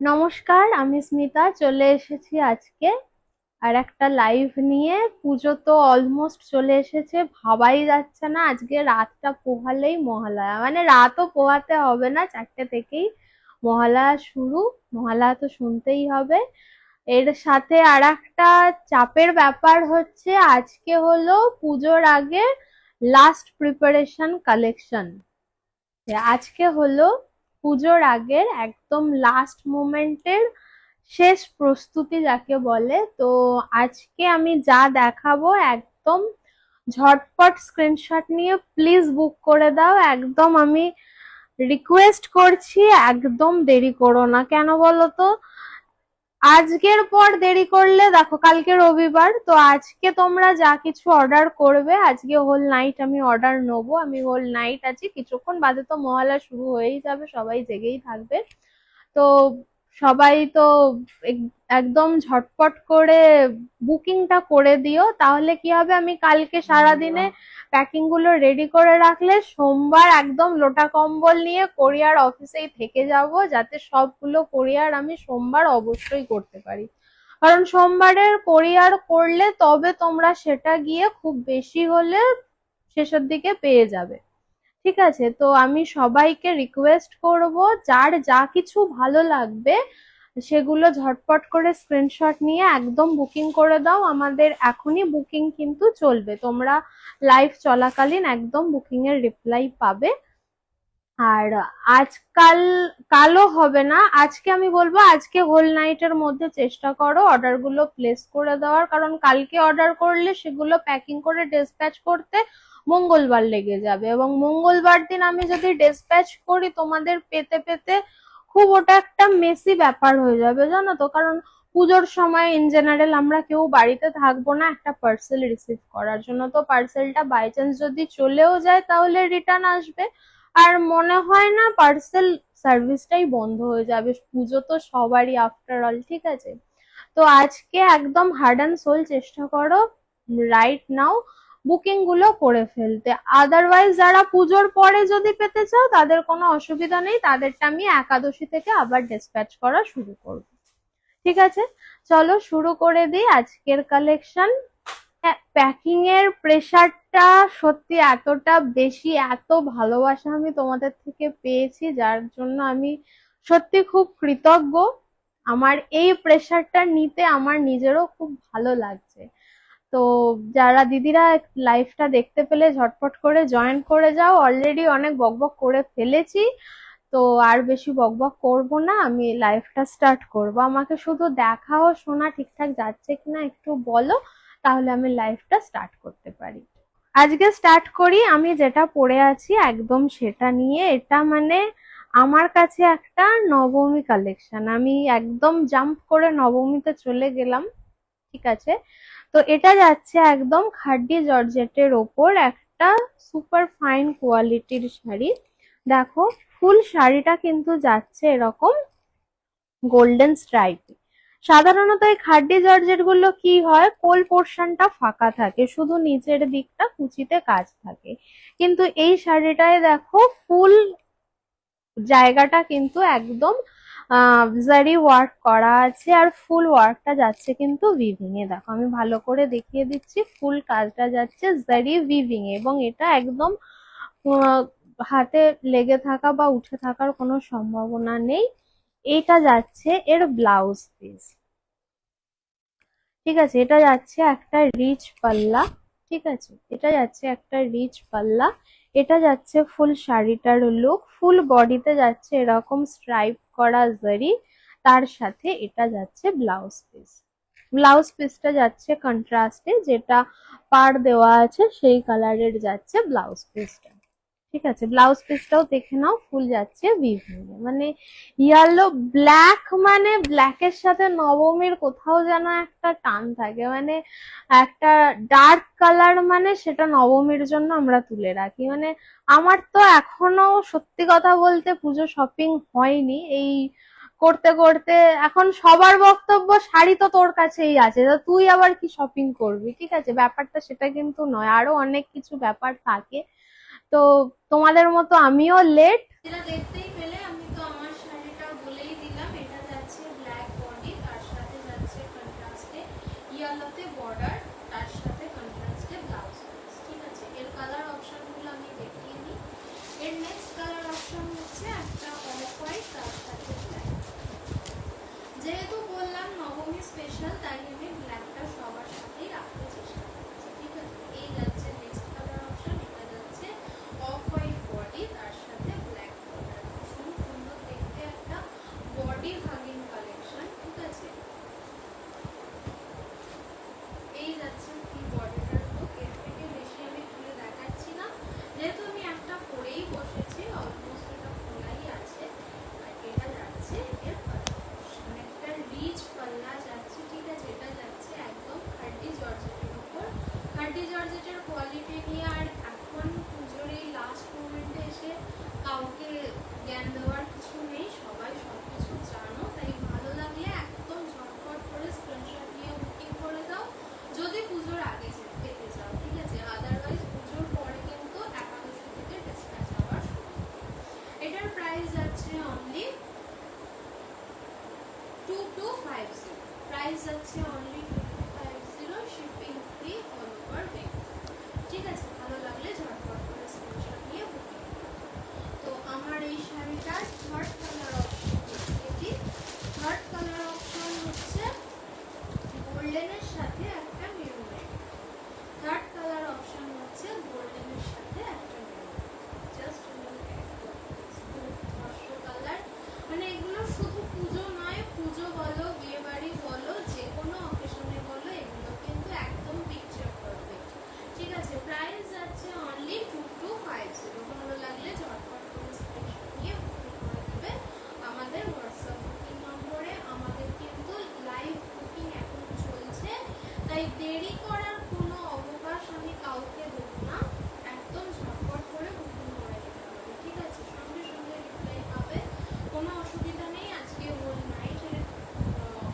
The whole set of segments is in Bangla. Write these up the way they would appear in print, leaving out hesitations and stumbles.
নমস্কার, আমি স্মিতা চলে এসেছি আজকে আর একটা লাইভ নিয়ে। পুজো তো অলমোস্ট চলে এসেছে, ভাবাই যাচ্ছে না আজকে রাতটা পোহালেই মহালয়া। মানে রাতও পোহাতে হবে না, 4টে থেকেই মহালয়া শুরু। মহালয়া তো শুনতেই হবে। এর সাথে আর একটা চাপের ব্যাপার হচ্ছে, আজকে হলো পুজোর আগে লাস্ট প্রিপারেশন কালেকশন। আজকে হলো পুজোর আগের একদম লাস্ট মোমেন্টের শেষ প্রস্তুতি যাকে বলে। তো আজকে আমি যা দেখাবো একদম ঝটপট স্ক্রিনশট নিয়ে প্লিজ বুক করে দাও। একদম আমি রিকোয়েস্ট করছি, একদম দেরি করো না। কেন বলো তো, আজকের পর দেরি করলে দেখো কালকে রবিবার, তো আজকে তোমরা যা কিছু অর্ডার করবে, আজকে হোল নাইট আমি অর্ডার নেবো। আমি হোল নাইট আছি, কিছুক্ষণ বাদে তো মহালয়া শুরু হয়েই যাবে, সবাই জেগেই থাকবে। তো সবাই তো একদম ঝটপট করে বুকিংটা করে দিও, তাহলে কি হবে আমি কালকে সারাদিনে প্যাকিং গুলো রেডি করে রাখলে সোমবার একদম লোটা কম্বল নিয়ে কোরিয়ার অফিসেই থেকে যাব, যাতে সবগুলো কোরিয়ার আমি সোমবার অবশ্যই করতে পারি। কারণ সোমবারের কোরিয়ার করলে তবে তোমরা সেটা গিয়ে খুব বেশি হলে শেষের দিকে পেয়ে যাবে। ঠিক আছে, তো আমি সবাইকে রিকোয়েস্ট করব, যার যা কিছু ভালো লাগবে সেগুলো ঝটপট করে স্ক্রিনশট নিয়ে একদম বুকিং করে দাও। আমাদের এখনই বুকিং কিন্তু চলবে, তোমরা লাইভ চলাকালীন একদম বুকিং এর রিপ্লাই পাবে। আর আজকাল কালও হবে না, আজকে আমি বলবো আজকে হোল নাইটের মধ্যে চেষ্টা করো অর্ডার গুলো প্লেস করে দেওয়ার, কারণ কালকে অর্ডার করলে সেগুলো প্যাকিং করে ডিসপ্যাচ করতে মঙ্গলবার লেগে যাবে, এবং মঙ্গলবার দিন আমি যদি ডিসপ্যাচ করি তোমাদের পেতে পেতে খুব ওটা একটা মেসি ব্যাপার হয়ে যাবে, জানো তো। কারণ পুজোর সময় ইন জেনারেল আমরা কেউ বাড়িতে থাকবো না একটা পার্সেল রিসিভ করার জন্য। তো পার্সেলটা বাই চান্স যদি চলেও যায় তাহলে রিটার্ন আসবে, আর মনে হয় না পার্সেল সার্ভিসটাই বন্ধ হয়ে যাবে। পুজো তো সবারই আফটার অল, ঠিক আছে। তো আজকে একদম হার্ড অ্যান্ড সোল চেষ্টা করো রাইট নাও বুকিং গুলো করে ফেলতে। আদারওয়াইজ যারা পুজোর পরে যদি পেতে চাও তাদের কোনো অসুবিধা নেই, তাদেরটা আমি একাদশী থেকে আবার ডিসপ্যাচ করা শুরু করব। ঠিক আছে, চলো শুরু করে দিই আজকের কালেকশন। হ্যাঁ, প্যাকিং এর প্রেসারটা সত্যি এতটা বেশি, এত ভালোবাসা আমি তোমাদের থেকে পেয়েছি, যার জন্য আমি সত্যি খুব কৃতজ্ঞ। আমার এই প্রেসারটা নিতে আমার নিজেরও খুব ভালো লাগছে। তো যারা দিদিরা লাইভটা দেখতে পেলে ঝটপট করে জয়েন করে যাও। অলরেডি অনেক বকবক করে ফেলেছি, তো আর বেশি বকবক করব না, আমি লাইভটা স্টার্ট করব। আমাকে শুধু দেখাও শোনা ঠিকঠাক যাচ্ছে কিনা একটু বলো, তাহলে আমি লাইভটা স্টার্ট করতে পারি। আজকে স্টার্ট করি আমি যেটা পড়ে আছি একদম সেটা নিয়ে। এটা মানে আমার কাছে একটা নবমী কালেকশন, আমি একদম জাম্প করে নবমীতে চলে গেলাম। ঠিক আছে, তো এটা যাচ্ছে একদম খাড্ডি জর্জেটের ওপর একটা সুপার ফাইন কোয়ালিটির শাড়ি। দেখো ফুল শাড়িটা কিন্তু যাচ্ছে এরকম গোল্ডেন স্ট্রাইপে। সাধারণত এই খাড্ডি জর্জেট গুলো কি হয়, কোল পোর্শনটা ফাঁকা থাকে, শুধু নিচের দিকটা কুচিতে কাজ থাকে। কিন্তু এই শাড়িটায় দেখো ফুল জায়গাটা কিন্তু একদম জারি ওয়ার্ক করা আছে, আর ফুল ওয়ার্কটা যাচ্ছে কিন্তু উইভিং এ। দেখো আমি ভালো করে দেখিয়ে দিচ্ছি, ফুল কাজটা যাচ্ছে জারি উইভিং এ, এবং এটা একদম হাতে লেগে থাকা বা উঠে থাকার কোনো সম্ভাবনা নেই। এটা যাচ্ছে এর ব্লাউজ পিস। ঠিক আছে, এটা যাচ্ছে একটা রিচ পাল্লা। ঠিক আছে, এটা যাচ্ছে একটা রিচ পাল্লা। এটা যাচ্ছে ফুল শাড়িটার লুক, ফুল বডিতে যাচ্ছে এরকম স্ট্রাইপ করা জারি, তার সাথে এটা যাচ্ছে ব্লাউজ পিস। ব্লাউজ পিসটা যাচ্ছে কন্ট্রাস্টে, যেটা পার দেওয়া আছে সেই কালারের যাচ্ছে ব্লাউজ পিসটা। ঠিক আছে, ব্লাউজ পিসটাও দেখে নাও, ফুল যাচ্ছে বিভিন্ন মানে ইয়েলো ব্ল্যাক, মানে ব্ল্যাকের সাথে নবমীর কোথাও যেন একটা টান থাকে, মানে একটা ডার্ক কালার, মানে সেটা নবমীর জন্য আমরা তুলে রাখি। মানে আমার তো এখনো সত্যি কথা বলতে পুজো শপিং হয়নি, এই করতে করতে এখন সবার বক্তব্য শাড়ি তো তোর কাছেই আছে, তো তুই আবার কি শপিং করবি। ঠিক আছে, ব্যাপারটা সেটা কিন্তু নয়, আরো অনেক কিছু ব্যাপার থাকে। তো তোমাদের মতো আমিও লেট। যেটা দেখতেই পেলে, আমি তো আমার শাড়িটা বলেই দিলাম, এটা যাচ্ছে বডি হাগিং কালেকশন, ঠিক আছে। এই যাচ্ছে ফুল বডিটার লুক, এর থেকে বেশি আমি খুলে দেখাচ্ছি না, যেহেতু আমি একটা পরেই বসেছি, অলমোস্ট এটা খোলাই আছে। আর এটা যাচ্ছে এর পাল্লা, একটা রিচ পাল্লা যাচ্ছে, ঠিক আছে। এটা যাচ্ছে একদম খাঁটি জর্জেটের উপর, খাঁটি জর্জেটের কোয়ালিটি নিয়ে আর এখন পুজোর এই লাস্ট মোমেন্টে এসে কাউকে জ্ঞান দেওয়ার কিছু নেই, সবাই সবকিছু জানো। তাই ভালো লাগলে একদম ঝটপট করে স্ক্রিনশট নিয়ে বুকিং করে দাও, যদি পুজোর আগে পেতে চাও, ঠিক আছে। আদারওয়াইজ পুজোর পরে কিন্তু একাদশী থেকে ডিসপ্যাচ হওয়ার শুরু। এটার প্রাইস যাচ্ছে অনলি 2250, প্রাইস যাচ্ছে only 2250, shipping free all over web, ঠিক আছে। ভালো লাগলে ঝটপট করে স্ক্রিনশট নিয়ে বুকিং করো। তো আমার এই শাড়িটার থার্ড কালার অপশন দেখি। থার্ড কালার অপশন হচ্ছে গোল্ডেনের সাথে একটা মেরুনের। থার্ড কালার অপশন হচ্ছে গোল্ডেনের সাথে একটা মেরুন। জাস্ট কালার, মানে এগুলো শুধু পুজো নয়, পুজো বলো, বিয়ে বাড়ি বলো, যে কোনো অকেশনে বলো, এগুলো কিন্তু একদম পিকচার পারফেক্ট, ঠিক আছে। প্রাইস যাচ্ছে অনলি 2250। ভালো লাগলে ঝটপট করে স্ক্রিনশট নিয়ে বুকিং করে দেবে আমাদের হোয়াটসঅ্যাপ বুকিং নম্বরে। আমাদের কিন্তু লাইভ বুকিং এখন চলছে, তাই দেরি করার কোনো অবকাশ আমি কাউকে দেবো না, একদম ঝটপট করে বুকিং করে নিতে হবে, ঠিক আছে। সঙ্গে সঙ্গে রিপ্লাই পাবে, কোনো অসুবিধা নেই। আজকে হোল নাইটের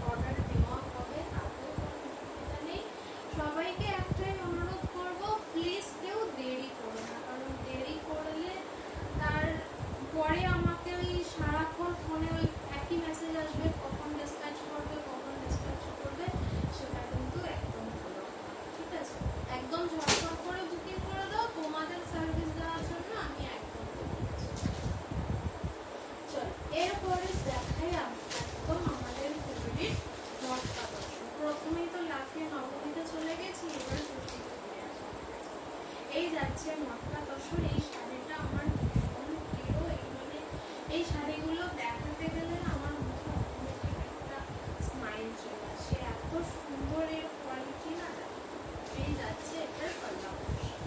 অর্ডার দেওয়া হবে, তাতেও কোনো অসুবিধা নেই। সবাইকে একটাই অনুরোধ করব, প্লিজ কেউ দেরি করো না, কারণ দেরি করলে তার পরে আমাকে ওই সারাক্ষণ ফোনে ওই একই মেসেজ আসবে, কখন ডিসপ্যাচ করবে, কখন ডিসপ্যাচ করবে, সেটা কিন্তু একদম ভালো, ঠিক আছে। একদম ঝটপট করে বুকিং করে দাও, তোমাদের সার্ভিস দেওয়ার জন্য আমি একদম চলো। এরপরে দেখাই একদম আমাদের ফেভারিট মটকা তসর। প্রথমেই তো লাফিয়ে নবমীতে চলে গেছি, এবার ষষ্ঠীতে ফিরে আসা। এই যাচ্ছে মটকা তসর। এই শাড়িটা আমার ভীষণ প্রিয়, এই শাড়িগুলো দেখাতে গেলে আমার মুখে অটোমেটিক একটা স্মাইল চলে আসে, এত সুন্দর এর কোয়ালিটি না। এই যাচ্ছে এটার পাল্লা পোর্শন,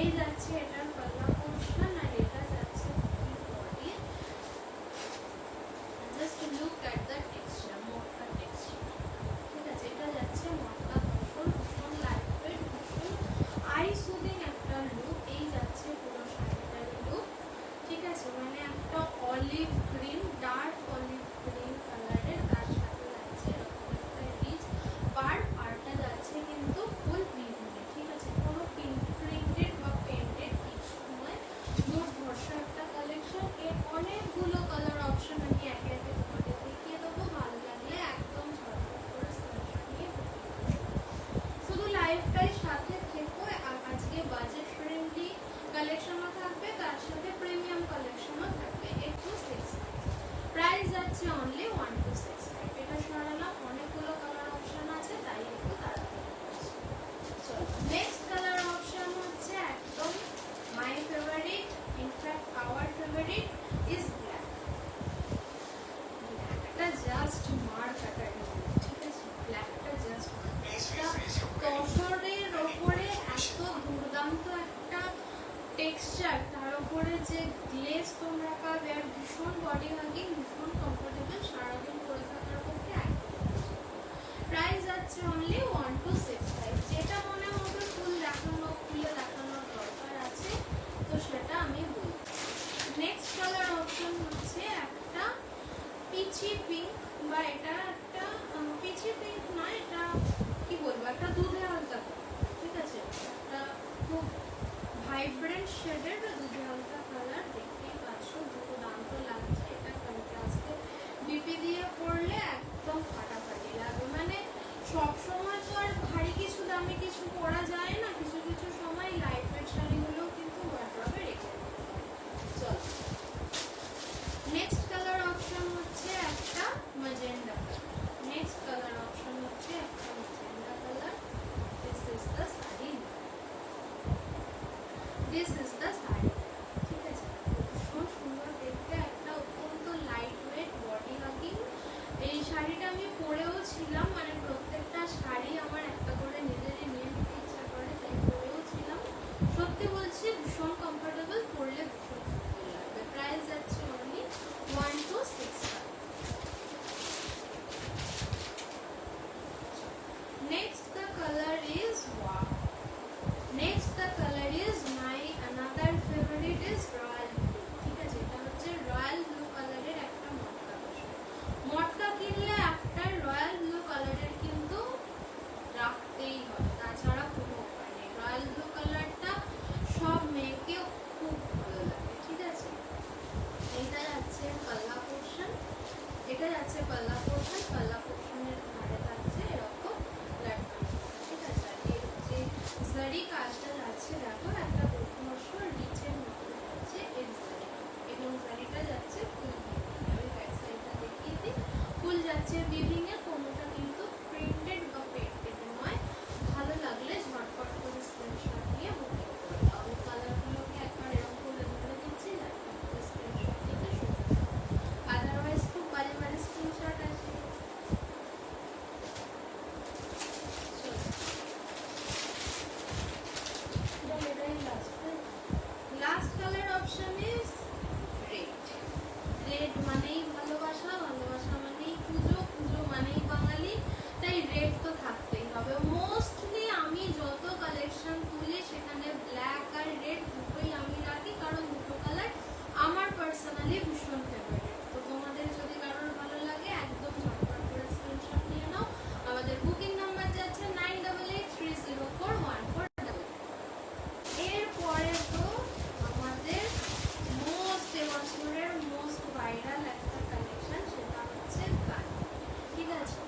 এই যাচ্ছে এটার পাল্লা পোর্শন, আর এটা যাচ্ছে full body. Just look at the texture, matka texture, ঠিক আছে। এটা যাচ্ছে মটকা তসর, ভীষণ লাইট ওয়েট, ভীষণ আই সুদিং একটা লুক। এই যাচ্ছে পুরো শাড়িটার লুক, ঠিক আছে। মানে একটা olive green, dark olive green কালারের, তার সাথে যাচ্ছে এরকম একটা রিচ পাড়, পাড়টা যাচ্ছে কিন্তু ফুল ভিভিংয়ে, ঠিক আছে। কোনো প্রিন্টেড বা পেন্টেড কিছু নয়, মোট ভরসা একটা কালেকশন। এর অনেকগুলো কালার অপশন আমি একে একে তোমাকে দেখিয়ে দেবো, ভালো লাগলে একদম ঝটপট করে স্ক্রিনশট নিয়ে শুধু লাইভটাই সাথে থেকো। আজকে বাজেট ফ্রেন্ডলি কালেকশনও থাকবে, তার সাথে প্রিমিয়াম কালেকশনও থাকবে। একটু 65, প্রাইস যাচ্ছে অনলি 1265। এটা সরালাম, অনেকগুলো কালার অপশন আছে, তাই একটু তাড়াতাড়ি করছি। চলো, নেক্সট কালার অপশন হচ্ছে একদম my favourite, in fact hour favourite is black. ব্ল্যাকটা জাস্ট মার কাটার, ঠিক আছে। ব্ল্যাকটা জাস্ট তসরের ওপরে এত দুর্দান্ত একটা টেক্সচার, তার উপরে যে গ্লেজ তোমরা পাবে, আর ভীষণ বডি হাগিং, ভীষণ কমফোর্টেবল, সারাদিন পরে থাকার পক্ষে একদম। প্রাইস যাচ্ছে অনলি 1265। যেটা মনে হবে ফুল দেখানো, খুলে দেখানোর দরকার আছে, তো সেটা আমি বলবো। নেক্সট কালার অপশন হচ্ছে একটা পিচি পিঙ্ক, বা এটা একটা পিচি পিঙ্ক নয়, এটা কি বলবো, একটা দুধে হালকা, ঠিক আছে। একটা খুব ভাইব্রেন্ট শেডের দুধে হালকা কালার, দেখতেই পাচ্ছ দুর্দান্ত লাগছে। এটা কন্ট্রাস্টে বিপি দিয়ে পরলে একদম ফাটাফাটি লাগবে। মানে সবসময় তো আর ভারী কিছু দামি কিছু পরা যায় না, কিছু কিছু সময় লাইট ওয়েট শাড়িগুলোও কিন্তু ওয়ার্ড্রবে রেখে দিতে হয়। চলো, নেক্সট কালার অপশন হচ্ছে একটা magenta colour. Next colour option হচ্ছে একটা magenta colour. This is the sari, this is the sari, ঠিক আছে। ভীষণ সুন্দর দেখতে, একটা অত্যন্ত লাইট ওয়েট বডি হাগিং আমি পরেও ছিলাম, মানে প্রত্যেকটা শাড়ি আমার একটা করে নিজেরই নিয়ে নিতে ইচ্ছা করে, তাই পরেও ছিলাম। সত্যি বলছি ভীষণ কমফোর্টেবল, পরলে ভীষণ সুন্দর লাগবে। প্রাইস যাচ্ছে অনলি 126 টাকা। Next the color is wow. Next the color is my another favorite is royal blue. ঠিক আছে, এটা হচ্ছে রয়্যাল ব্লু কালারের একটা মটকা। মটকা কিনলে একটা রয়্যাল ব্লু কালারের কিন্তু রাখতেই হবে, তাছাড়া কোনো উপায় নেই। রয়্যাল ব্লু কালারটা সব মেয়েকে খুব ভালো লাগে। ঠিক আছে, এটা যাচ্ছে পাল্লা পোর্শন, এটা যাচ্ছে পাল্লা পোর্শন। পাল্লা পোর্শনের ধারে থাকছে এরকম লাটকানো। ঠিক আছে, আর এর যে জারি কাজটা যাচ্ছে দেখো একটা দুর্ধর্ষ রিচের মতো যাচ্ছে এর জারি, এবং জারিটা যাচ্ছে ফুল। আমি ব্যাক সাইডটা দেখিয়ে দিই। ফুল যাচ্ছে উইভিং এ, কোনোটা কিন্তু প্রিন্টেড বা পেন্টেড নয়। ভালো লাগলে ঝটপট করে স্ক্রিনশট নিয়ে বুকিং করে দাও। আমি কালারগুলোকে একবার এরকম করে ধরে দিচ্ছি যাতে স্ক্রিনশট নিতে সুবিধা হয়, আদারওয়াইজ খুব বাজে বাজে স্ক্রিনশট আসে। Last colour option is red. Red মানেই ভালোবাসা, ভালোবাসা মানেই পুজো, পুজো মানেই বাঙালি, তাই রেড তো থাকতেই হবে। মোস্টলি আমি যত কালেকশন তুলি সেখানে ব্ল্যাক আর রেড দুটোই আমি রাখি, কারণ দুটো কালার আমার পার্সোনালি ভীষণ ফেভারিট। তো তোমাদের যদি কারোর ভালো লাগে একদম ঝটপট করে স্ক্রিনশট নিয়ে নাও। আমাদের বুকিং নাম্বার যাচ্ছে 98830414। এরপরে তো আমাদের মোস্ট এবছরের মোস্ট ভাইরাল একটা কালেকশন, সেটা হচ্ছে কানি। ঠিক আছে,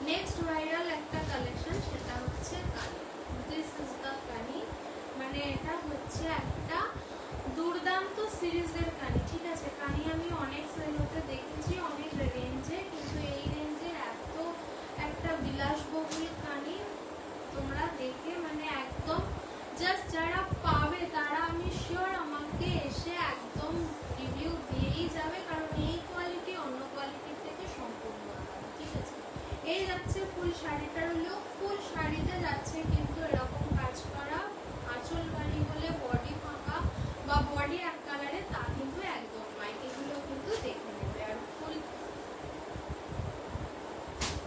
নেক্সট ভাইরাল একটা কালেকশন সেটা হচ্ছে কানি। দিস ইজ দ্য কানি, মানে এটা হচ্ছে একটা দুর্দান্ত সিরিজের কানি। ঠিক আছে, কানি আমি অনেক সেল হতে দেখেছি অনেক রেঞ্জে, কিন্তু এই রেঞ্জের এত একটা বিলাসবহুল কানি তোমরা দেখে মানে একদম জাস্ট যারা পাবে তারা আমি শিওর আমাকে এসে একদম রিভিউ দিয়েই যাবে, কারণ এই কোয়ালিটি অন্য কোয়ালিটির থেকে সম্পূর্ণ আলাদা। ঠিক আছে, এই যাচ্ছে ফুল শাড়িটার লুক। ফুল শাড়িতে যাচ্ছে কিন্তু এরকম কাজ করা, আঁচল বাড়ি হলে বডি ফাঁকা বা বডি এক কালারে তা কিন্তু একদম নয়, এগুলো কিন্তু দেখে নেবে। আর ফুল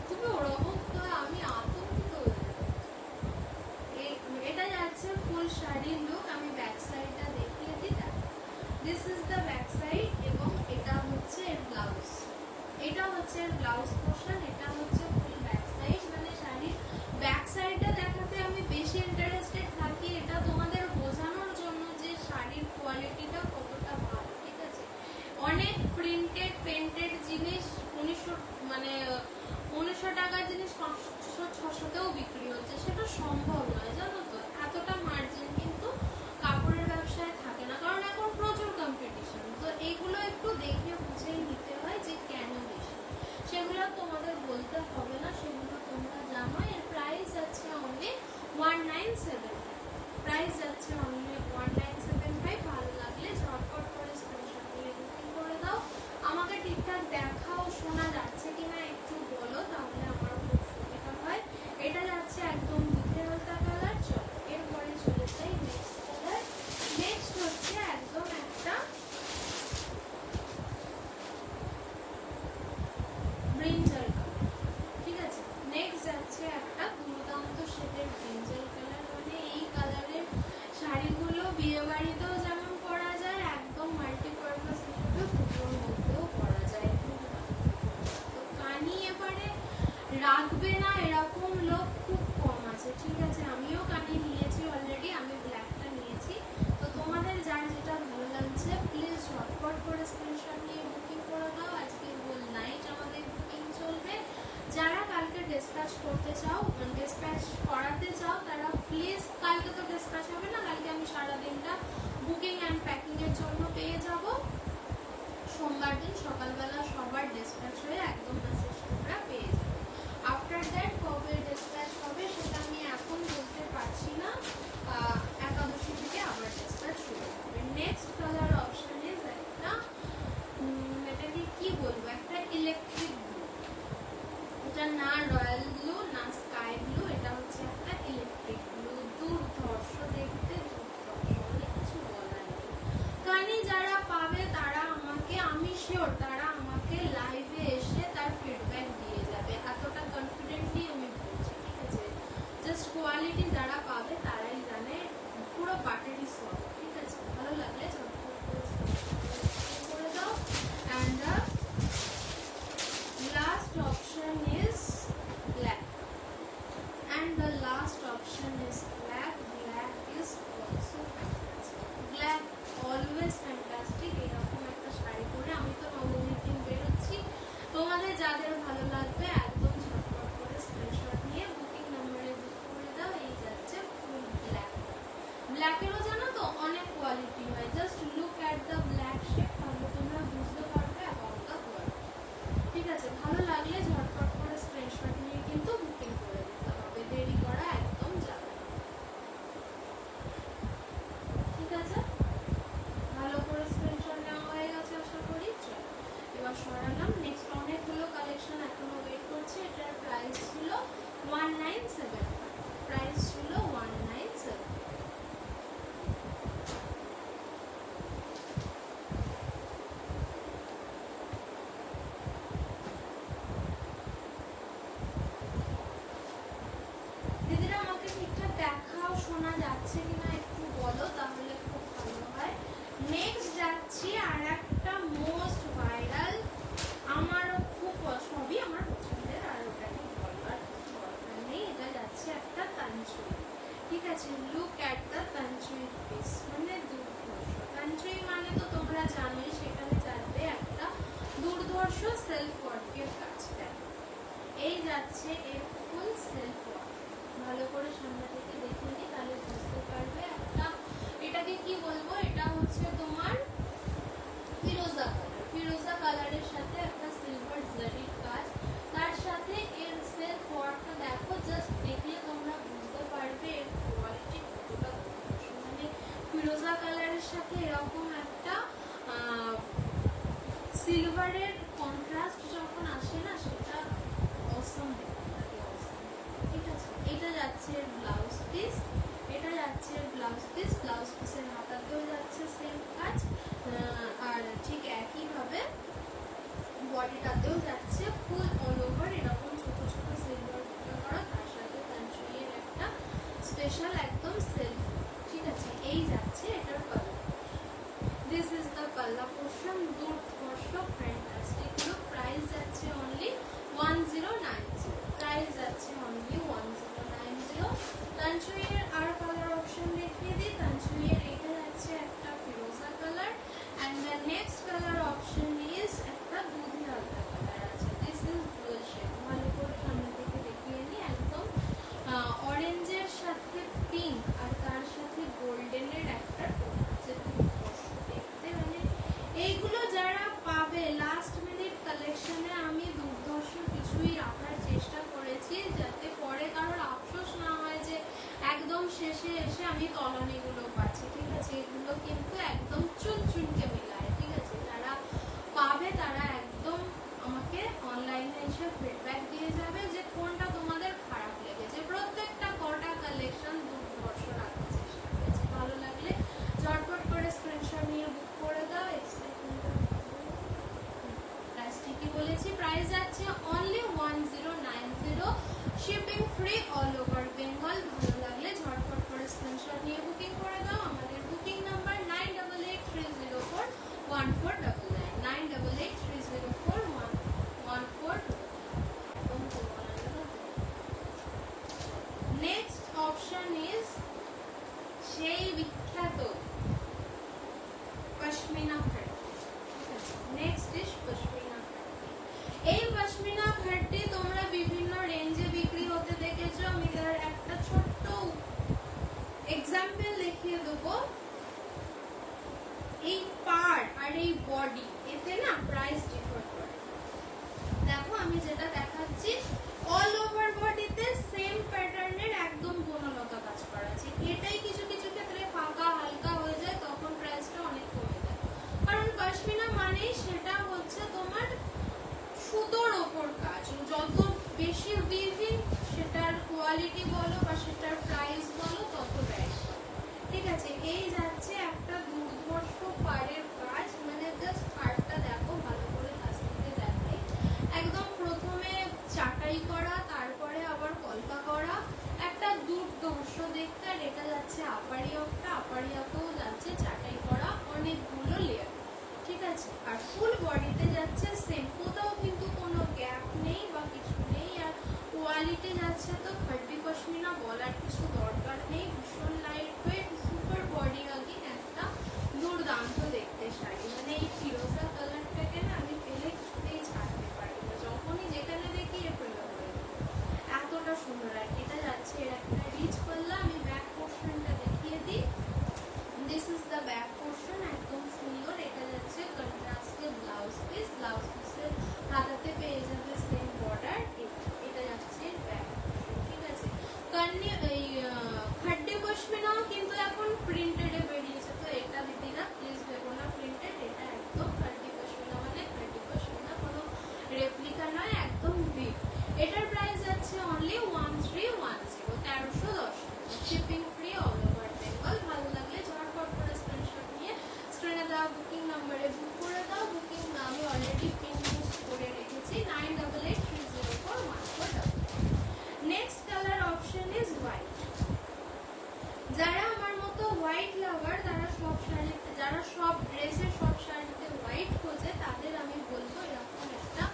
তুমি ওরকম তো আমি আতঙ্কিত হয়ে যাবো। এটা যাচ্ছে ফুল শাড়ির লুক। আমি ব্যাক সাইডটা দেখিয়ে দিই। This is the back side, এবং এটা হচ্ছে এর ব্লাউজ। এটা হচ্ছে এর ব্লাউজ পোর্শন, এটা হচ্ছে ফুল ব্যাক সাইড। মানে শাড়ির ব্যাক সাইডটা দেখাতে আমি বেশি ইন্টারেস্টেড থাকি, এটা তোমাদের বোঝানোর জন্য যে শাড়ির কোয়ালিটিটা কতটা ভালো। ঠিক আছে, অনেক প্রিন্টেড পেন্টেড জিনিস 1900 টাকার জিনিস 500-600তেও বিক্রি হচ্ছে, সেটা সম্ভব নয় জানো তো। এতটা মার্জিন কিন্তু কাপড়ের ব্যবসায় থাকে না, কারণ এখন প্রচুর কম্পিটিশন। তো এইগুলো একটু দেখে বুঝেই নিতে হয় যে কেন বেশি, সেগুলো তোমাদের বলতে হবে না, সেগুলো তোমরা জানো। এর প্রাইস যাচ্ছে অনলি 1975। প্রাইস যাচ্ছে অনলি 1975। ভালো লাগলে ঝটপট করে স্ক্রিনশট নিয়ে বুকিং করে দাও। আমাকে ঠিকঠাক দেখাও, শোনা যাচ্ছে কিনা একটু বলো, তাহলে আমার খুব সুবিধা হয়। এটা যাচ্ছে একদম দুধে হালকা কালার। চলো এরপরে চলে যাই নেক্সট কালার। নেক্সট হচ্ছে একদম একটা ব্রিঞ্জাল কালার। ঠিক আছে, নেক্সট যাচ্ছে একটা দুর্দান্ত শেডের ব্রিঞ্জাল কালার। মানে এই কালারের শাড়িগুলো বিয়ে বাড়িতেও যেমন পরা যায়, একদম মাল্টিপারপাস হিসেবে পুজোর মধ্যেও পরা যায়। তো কানি এবারে রাখবে না এরকম লোক খুব কম আছে। ঠিক আছে, আমিও কানি নিয়েছি অলরেডি, আমি ব্ল্যাকটা নিয়েছি। তো তোমাদের যার যেটা ভালো লাগছে প্লিজ ঝটপট করে স্ক্রিনশট নিয়ে বুকিং করে দাও। আজকে হোল নাইট আমাদের বুকিং চলবে। যারা কালকে ডিসপ্যাচ করতে চাও, ডিসপ্যাচ করাতে চাও, তারা প্লিজ, কালকে তো ডিসপ্যাচ হবে না, কালকে আমি সারাদিনটা বুকিং অ্যান্ড প্যাকিং এর জন্য পেয়ে যাব। সোমবার দিন সকালবেলা সবার ডিসপ্যাচ হয়ে একদম মেসেজ তোমরা পেয়ে যাবে। আফটার দ্যাট কবে ডিসপ্যাচ হবে সেটা আমি এখন বলতে পারছি না, একাদশী থেকে আবার ডিসপ্যাচ বাটারি সফট, ঠিক আছে? ভালো লাগলে ঝটপট করে দাও। And the last option is black, and the last option is black. Black is also fantastic. Black always fantastic. এরকম একটা শাড়ি পরে আমি তো নবমীর দিন বেরোচ্ছি। তোমাদের যাদের ভালো লাগবে একদম ঝটপট করে স্ক্রিনশট নিয়ে বুকিং নাম্বারে বুক করে দাও। এই যাচ্ছে ফুল ব্ল্যাক। ব্ল্যাকেরও জানো তো অনেক কোয়ালিটি হয়, just look at the black shade, তাহলে তোমরা বুঝতে পারবে অ্যাবাউট দ্য কোয়ালিটি। ঠিক আছে, ভালো লাগলে ঝটপট করে স্ক্রিনশট নিয়ে কিন্তু বুকিং করে দিতে হবে, দেরি করা একদম যাবে না। ঠিক আছে, ভালো করে স্ক্রিনশট নেওয়া হয়ে গেছে আশা করি। চলো এবার সরালাম। নেক্সট অনেকগুলো কালেকশন এখনো ওয়েট করছে। এটার প্রাইস ছিল 1975, প্রাইস ছিল 197। দিদিরা আমাকে ঠিকঠাক দেখাও, শোনা যাচ্ছে কিনা একটু বলো, তাহলে খুব ভালো হয়। নেক্সট যাচ্ছি আর একটা মোস্ট ভাইরাল, আমারও খুব সবই আমার পছন্দের, আর ওটা কি বলবার দরকার নেই। এটা যাচ্ছে একটা তানচুই, ঠিক আছে? লুক অ্যাট দ্য তানচুই পিস, মানে দুর্ধর্ষ। তানচুই মানে তো তোমরা জানোই, সেখানে যাবে একটা দুর্ধর্ষ সেলফ ওয়ার্কের কাজ। দেখো এই যাচ্ছে এর ফুল সেলফ ওয়ার্ক। ভালো করে সামনে থেকে দেখে নি, তাহলে বুঝতে পারবে। একটা এটাকে কি বলবো, এটা হচ্ছে তোমার ফিরোজা কালার, ফিরোজা কালারের সাথে একটা সিলভার জারির কাজ, তার সাথে এর সেলফ ওয়ার্কটা দেখো, জাস্ট দেখলে তোমরা বুঝতে পারবে এর কোয়ালিটি কতটা দুর্ধর্ষ। মানে ফিরোজা কালারের সাথে এরকম একটা সিলভারের কন্ট্রাস্ট যখন আসে না, সেটা অসম দেখতে লাগে, অসম। ঠিক আছে, এটা যাচ্ছে ব্লাউজ পিস, এটা যাচ্ছে ব্লাউজ পিস, ব্লাউজ পিসের হাতাতেও যাচ্ছে সেম কাজ, আর ঠিক একইভাবে বডিটাতেও যাচ্ছে ফুল অল ওভার এরকম ছোট ছোট সিলভার করা, তার সাথে তানচুইয়ের একটা স্পেশাল একদম সেলফ। ঠিক আছে, এই যাচ্ছে এটার colour. This is the colour portion, দুর্ধর্ষ ফ্যান্টাস্টিক লুক। প্রাইস যাচ্ছে অনলি 1090, প্রাইস যাচ্ছে অনলি 1090। তানচুইয়ের আর কালার অপশন দেখিয়ে দিই। তানচুইয়ের এটা যাচ্ছে একটা ফিরোজা colour, and the next colour option is একটা দুধি হালকা কালার আছে। This is blue shade. ভালো করে সামনে থেকে দেখিয়ে নিই। একদম অরেঞ্জের সাথে পিঙ্ক আর তার সাথে গোল্ডেনের একটা টোন আছে, দেখতে মানে এইগুলো যারা পাবে লাস্ট মিনিট কালেকশনে, আমি দুর্ধর্ষ কিছুই রাখার চেষ্টা করেছি, যাতে পরে কারোর আফসোস না হয় যে একদম শেষে এসে আমি তলানিগুলো পাচ্ছি। ঠিক আছে, এগুলো কিন্তু একদম চুনচুনকে মিলায়। ঠিক আছে, যারা পাবে তারা একদম আমাকে অনলাইনে এসে ফিডব্যাক দিয়ে যাবে যে কোনটা তোমাদের খারাপ লেগেছে। প্রত্যেকটা কটা কালেকশন দুর্ধর্ষ রাখার চেষ্টা করেছি। ভালো লাগলে ঝটপট করে স্ক্রিনশট নিয়ে বুক করে দাও। প্রাইস ঠিকই বলেছি, প্রাইস যাচ্ছে only 1090, shipping free all over Bengal. ভালো লাগলে ঝটপট করে স্ক্রিনশট নিয়ে বুকিং করে দাও। আমাদের booking number 9883041499, 9883041499। Next option is সেই বিখ্যাত পশমিনা ঘাটি। নেক্সট ইজ পশমিনা ঘাটি। এই পশমিনা ঘাটি তোমরা বিভিন্ন রেঞ্জে বিক্রি হতে দেখেছো। আমি তার একটা ছোট্ট এক্সাম্পল দেখিয়ে দেবো। এই পার আর এই বডি, এতে না প্রাইস ডিফার করে। দেখো আমি যেটা দেখাচ্ছি, অল ওভার বডিতে সেম প্যাটার্নের একদম বনলতা কাজ করা আছে। এটাই কিছু কিছু ক্ষেত্রে ফাঁকা হালকা হয়ে যায়, তখন প্রাইসটা অনেক কমে যায়। কারণ পশমিনা মানেই সেটা হচ্ছে তোমার সুতোর ওপর কাজ, যত বেশি উইভিং সেটার কোয়ালিটি বলো বা সেটার প্রাইস বলো তত বেশি। ঠিক আছে, এই যাচ্ছে একটা দুর্ধর্ষ পাড়ের কাজ, মানে জাস্ট পাড়টা দেখো, ভালো করে কাছ থেকে দেখাই। একদম প্রথমে চাটাই করা, তারপরে আবার কলকা করা, একটা দুর্ধর্ষ 150 দেখতে। আর এটা যাচ্ছে আপারিয়াটা, আপারিয়াতেও যাচ্ছে চাটাই করা অনেকগুলো লেয়ার, ঠিক আছে। আর ফুল বডিতে যাচ্ছে সেম, কোথাও কিন্তু কোনো গ্যাপ নেই বা কিছু নেই। আর কোয়ালিটি যাচ্ছে তো খাড্ডি পশমিনা, বলার কিছু দরকার নেই। ভীষণ light wait, super body hugging, একটা দুর্দান্ত দেখতে শাড়ি। মানে এই ফিরোজা কালারটাকে না আমি পেলে কিছুতেই ছাড়তে পারি না, যখনই যেখানে দেখি এ পেলে হয়ে এতটা সুন্দর। আর এটা যাচ্ছে এর একটা রিচ পাল্লা। আমি ব্যাক পোর্শনটা দেখিয়ে দিই। This is the back portion, একদম সুন্দর। এটা যাচ্ছে কন্ট্রাস্টে ব্লাউজ পিস, ব্লাউজ পিসের হাতাতে পেয়ে যাবে সেম বর্ডার। এটা যাচ্ছে ব্যাক পোর্শন, ঠিক আছে। এই খাড্ডি পশমিনাও কিন্তু এখন প্রিন্টেডে বেরিয়েছে, তো এটা দিদি না প্লিজ ভেবো না প্রিন্টেড। এটা একদম খাড্ডি পশমিনা, মানে খাড্ডি পশমিনা, কোনো রেপ্লিকা নয়, একদম ভিক। এটার প্রাইস যাচ্ছে only 1310, 1310, shipping free all over Bengal. ভালো লাগলে ঝটপট করে স্ক্রিনশট নিয়ে স্ক্রিনে দেওয়া বুকিং নাম্বারে বুক করে দাও। বুকিং আমি অলরেডি পিন পোস্ট করে রেখেছি 98830414. Next colour option is white. যারা আমার মতো হোয়াইট লাভার, তারা সব শাড়িতে, যারা সব ড্রেসে সব শাড়িতে হোয়াইট খোঁজে, তাদের আমি বলবো এরকম একটা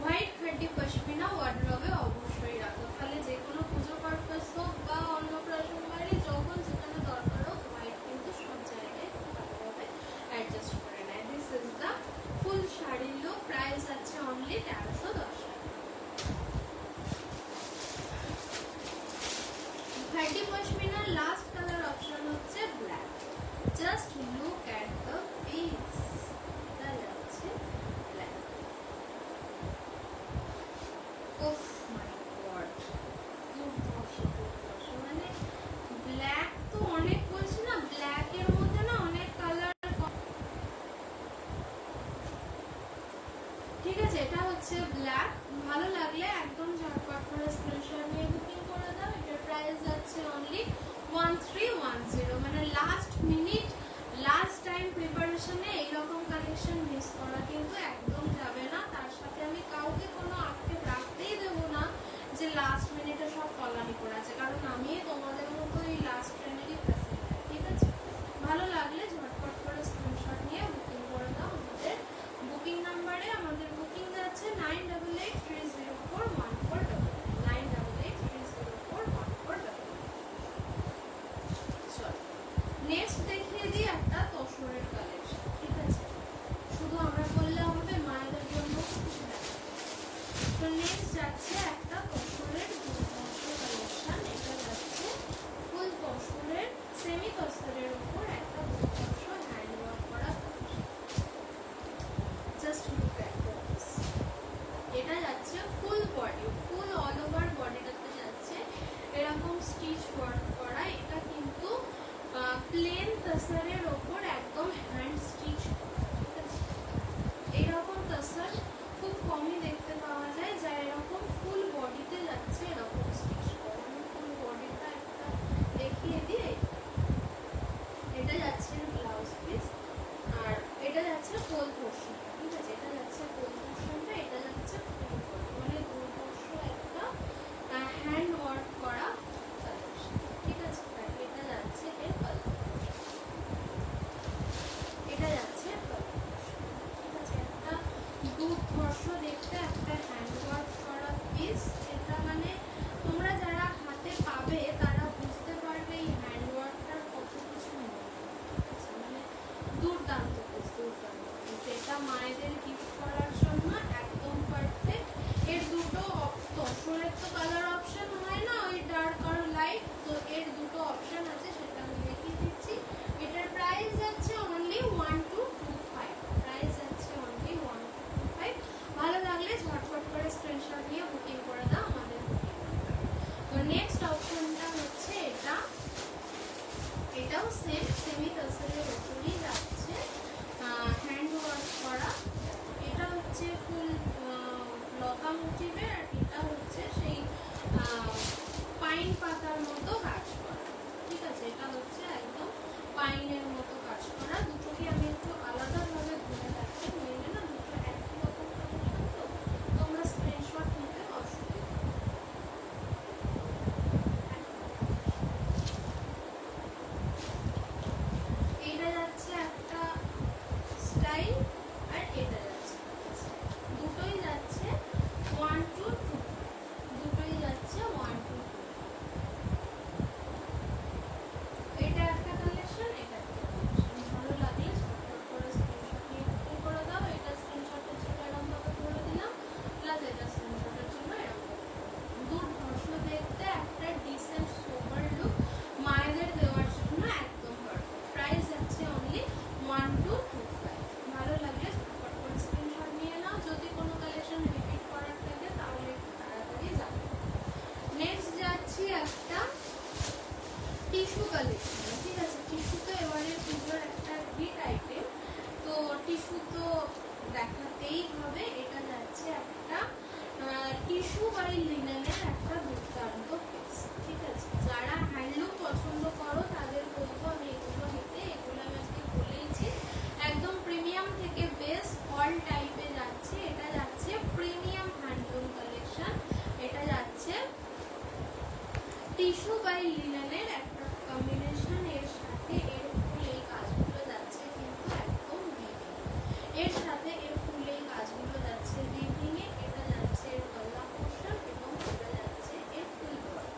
হোয়াইট খাড্ডি পশমিনা ওয়ার্ডরোবে অবশ্যই রাখো। তাহলে যে কোনো পুজো পারপাস হোক বা অন্নপ্রাশন বাড়ি, যখন যেখানে দরকার হোক, হোয়াইট কিন্তু সব জায়গায় ভালোভাবে অ্যাডজাস্ট করে নেয়। দিস ইজ দ্য ফুল শাড়ির লুক। প্রাইস আছে অনলি 1310 টাকা। খাড্ডি পশমিনার লাস্ট কালার অপশন হচ্ছে black. Just look at the piece, এটা যাচ্ছে ব্ল্যাক। ওফ মাই গড, মানে ব্ল্যাক তো অনেক, বলছি না ব্ল্যাক এর মধ্যে না অনেক কালার, ঠিক আছে। এটা হচ্ছে ব্ল্যাক। ভালো লাগলে একদম ঝটপট করে স্ক্রিনশট নিয়ে বুকিং করে দাও। এটার প্রাইস যাচ্ছে অনলি 1310, মানে লাস্ট মিনিট, লাস্ট টাইম প্রিপারেশনে এইরকম কালেকশন মিস করা কিন্তু একদম যাবে না। তার সাথে আমি কাউকে কোনো আক্ষেপ রাখতেই দেবো না যে লাস্ট মিনিটে সব কলানি করে আছে, কারণ আমি তোমাদের মতো এই লাস্ট ট্রেনেরই প্যাসেঞ্জার, ঠিক আছে। ভালো লাগলে ঝটপট করে স্ক্রিনশট নিয়ে বুকিং করে দাও আমাদের বুকিং নাম্বারে। আমাদের বুকিং যাচ্ছে 98830414, 98830414. চলো নেক্সট দেখিয়ে দিই একটা তসরের কালেকশন, ঠিক আছে। শুধু আমরা বললে হবে, মায়েদের জন্য কিছু দেখা। তো নেক্সট যাচ্ছে একটা তসরের দুর্ধর্ষ কালেকশন। এটা যাচ্ছে ফুল তসরের, সেমি তসরের উপর একটা দুর্ধর্ষ হ্যান্ডওয়ার্ক করা collection. Just look at this. এটা যাচ্ছে full body, full all over বডিটাতে যাচ্ছে এরকম স্টিচ ওয়ার্ক করা। এটা কিন্তু প্লেন তসরের ওপর একদম হ্যান্ড স্টিচ করা, ঠিক আছে। এইরকম তসর খুব কমই দেখতে পাওয়া যায়, যা এরকম ফুল বডিতে যাচ্ছে এরকম স্টিচ করা। আমি ফুল বডিটা একটা দেখিয়ে দিয়ে, এটা যাচ্ছে ব্লাউজ পিস, আর এটা যাচ্ছে ফুল পোর্শন, ঠিক আছে। এটা যাচ্ছে ফুল পোর্শনটা, এটা যাচ্ছে ফুল বডি, মানে দুর্ধর্ষ একটা হ্যান্ড ওয়ার্ক করা কালেকশন, ঠিক আছে। এটা যাচ্ছে এর কালার, এটা যাচ্ছে এইভাবে এটা যাচ্ছে একটা টিস্যু বাই লিনেনের একটা দুর্দান্ত পিস। ঠিক আছে, যারা হ্যান্ডলুম পছন্দ করো তাদের বলবো আমি এগুলো নিতে। এগুলো আমি আজকে বলেইছি, একদম প্রিমিয়াম থেকে বেস অল টাইপে যাচ্ছে। এটা যাচ্ছে প্রিমিয়াম হ্যান্ডলুম কালেকশন, এটা যাচ্ছে টিস্যু বাই লিনেনের একটা কম্বিনেশন। এর সাথে এর ফুল এই কাজগুলো যাচ্ছে কিন্তু একদম উইভিং, এর সাথে এর ফুল এই কাজগুলো যাচ্ছে উইভিং এ। এটা যাচ্ছে এর গলা পোর্শন এবং এটা যাচ্ছে এর ফুল বডি,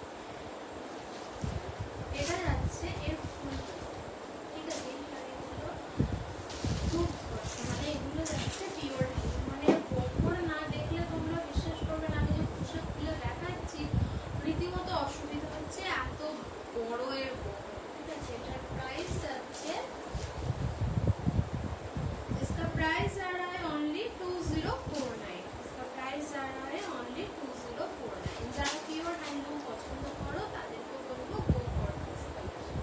এটা যাচ্ছে এর ফুল। ঠিক আছে, এই শাড়িগুলো খুব মানে এগুলো যাচ্ছে পিওর, মানে বহর না দেখলে তোমরা বিশ্বাস করবে না। আমি যে পোশাক খুলে দেখাচ্ছি রীতিমতো অসুবিধা হচ্ছে, এত বড় এর বহর। ঠিক আছে, এটার প্রাইস যাচ্ছে, इसका प्राइस आ रहा है ओनली 2049। इसका प्राइस आ रहा है ओनली 2049। যারা পিওর হ্যান্ডলুম পছন্দ করো তাদেরকে বলবো গো ফর দিস কালেকশন।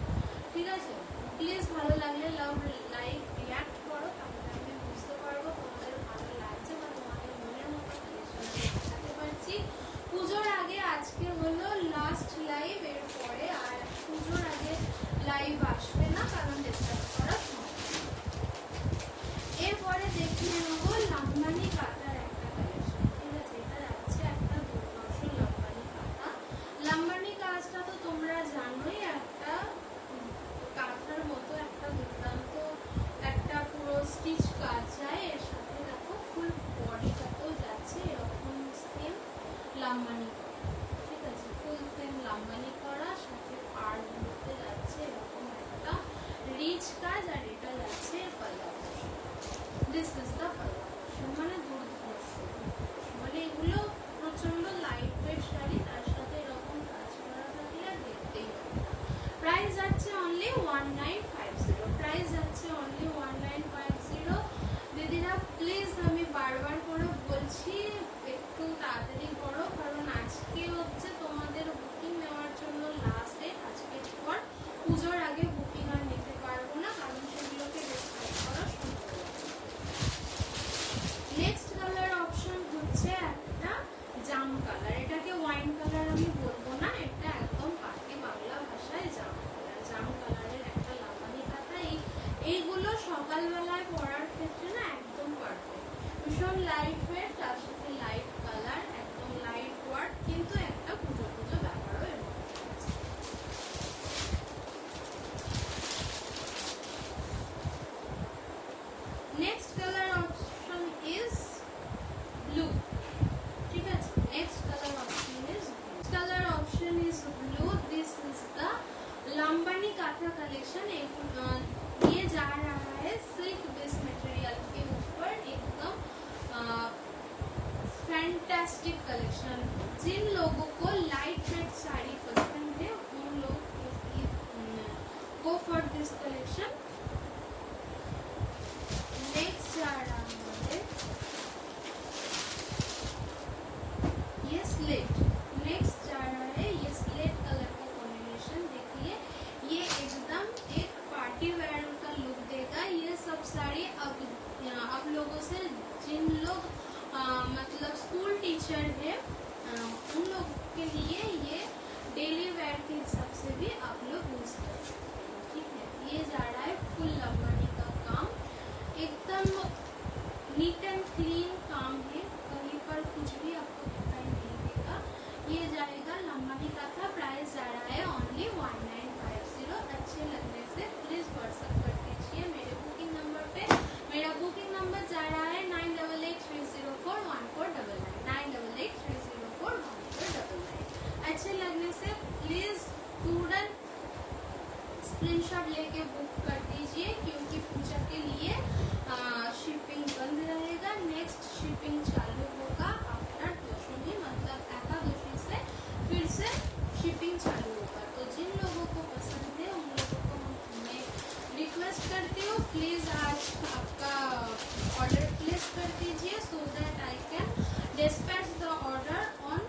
ঠিক আছে, প্লিজ ভালো লাগলে লাভ লাইক রিঅ্যাক্ট করো, তাহলে আমি বুঝতে পারবো তোমাদের ভালো লাগছে বা তোমাদের মনের মতো কালেকশন আমি দেখাতে পারছি। পুজোর আগে আজকে হলো লাস্ট লাইভ, এরপরে আর পুজোর আগে লাইভ আসবে না, কারণ ডিস্টার্ব করা সম্ভব। এরপরে দেখিয়ে নেবো লাম্বানি কাঁথার একটা কালেকশন। ঠিক আছে, এটা যাচ্ছে একটা দুর্ধর্ষ লাম্বানি কাঁথা। লাম্বানি কাজটা তো তোমরা জানোই, একটা কাঁথার মতো একটা দুর্দান্ত একটা পুরো স্টিচ কাজ যায়। এর সাথে দেখো ফুল বডিটাতেও যাচ্ছে এরকম সেম লাম্বানি করা। ঠিক আছে, ফুল সেম লাম্বানি করা, সাথে পাড়গুলোতে যাচ্ছে এরকম একটা রিচ কাজ, আর এটা যাচ্ছে পাল্লা। দিস ইজ দ্য পাল্লা, মানে দুর্ধর্ষ, মানে এগুলো প্রচন্ড লাইট ওয়েট শাড়ি, তার সাথে এরকম কাজ করা থাকলে আর দেখতেই হবে না। প্রাইস যাচ্ছে অনলি 1950। প্রাইস যাচ্ছে অনলি 1950। দিদিরা প্লিজ আমি বারবার করে বলছি একটু তাড়াতাড়ি করো, কারণ আজকে হচ্ছে তোমাদের বুকিং নেওয়ার জন্য লাস্ট ডেট। আজকের পর পুজোর আগে বুকিং আর নিতে পারবো না, কারণ সেগুলোকে ডিসকাস করা সম্ভব। নেক্সট কালার অপশন হচ্ছে একটা জাম কালার। এটাকে ওয়াইন কালার আমি বলবো না, এটা একদম পাতি বাংলা ভাষায় জাম কালার। জাম কালারের একটা লাম্বানি কাঁথা, এইগুলো সকালবেলায় পরার ক্ষেত্রে না একদম পারফেক্ট। ভীষণ লাইট ওয়েট, তার সাথে লাইট কালার, একদম লাইট ওয়ার্ক, কিন্তু একটা পুজো পুজো ব্যাপারও এর মধ্যে আছে। Next colour option is blue. ঠিক আছে, next colour option is blue. This is the Lambani kantha collection. ये जा रहा है सिल्क बेस मटेरियल के ऊपर, एकदम फैंटास्टिक कलेक्शन। जिन लोगों को लाइट वेट साड़ी पसंद है उन लोग go for this collection. Next जा रहा है ये स्लेट। नेक्स्ट जा रहा है ये स्लेट कलर का कॉम्बिनेशन। देखिए ये एकदम एक पार्टी वेयर का लुक देगा। ये सब साड़ी अब लोगों से जिन लोग मतलब स्कूल टीचर है उन लोग के लिए ये डेली वेयर के हिसाब से भी आप लोग यूज कर सकते हैं। ठीक है, ये जा रहा है फुल लंबानी का काम, एकदम नीट एंड क्लीन काम है, कहीं पर कुछ भी आपको दिखाई नहीं देगा। ये जाएगा लंबानी काथा। प्राइस जा रहा है ओनली 1950। अच्छे लगने से प्लीज व्हाट्सएप कर दीजिए मेरे बुकिंग नंबर पे। मेरा बुकिंग नंबर जा रहा है 9883041499 9883041499। अच्छे लगने से प्लीज तुरंत स्क्रीनशॉट लेके बुक कर दीजिए, क्योंकि पूजा के लिए शिपिंग बंद रहेगा। नेक्स्ट शिपिंग चालू होगा आफ्टर दशमी, मतलब एकादशी से फिर से शिपिंग चालू होगा। तो जिन लोगों को पसंद है उन लोगों को मैं रिक्वेस्ट करती हूँ प्लीज आज आपका ऑर्डर प्लेस कर दीजिए, so that I can dispatch the order on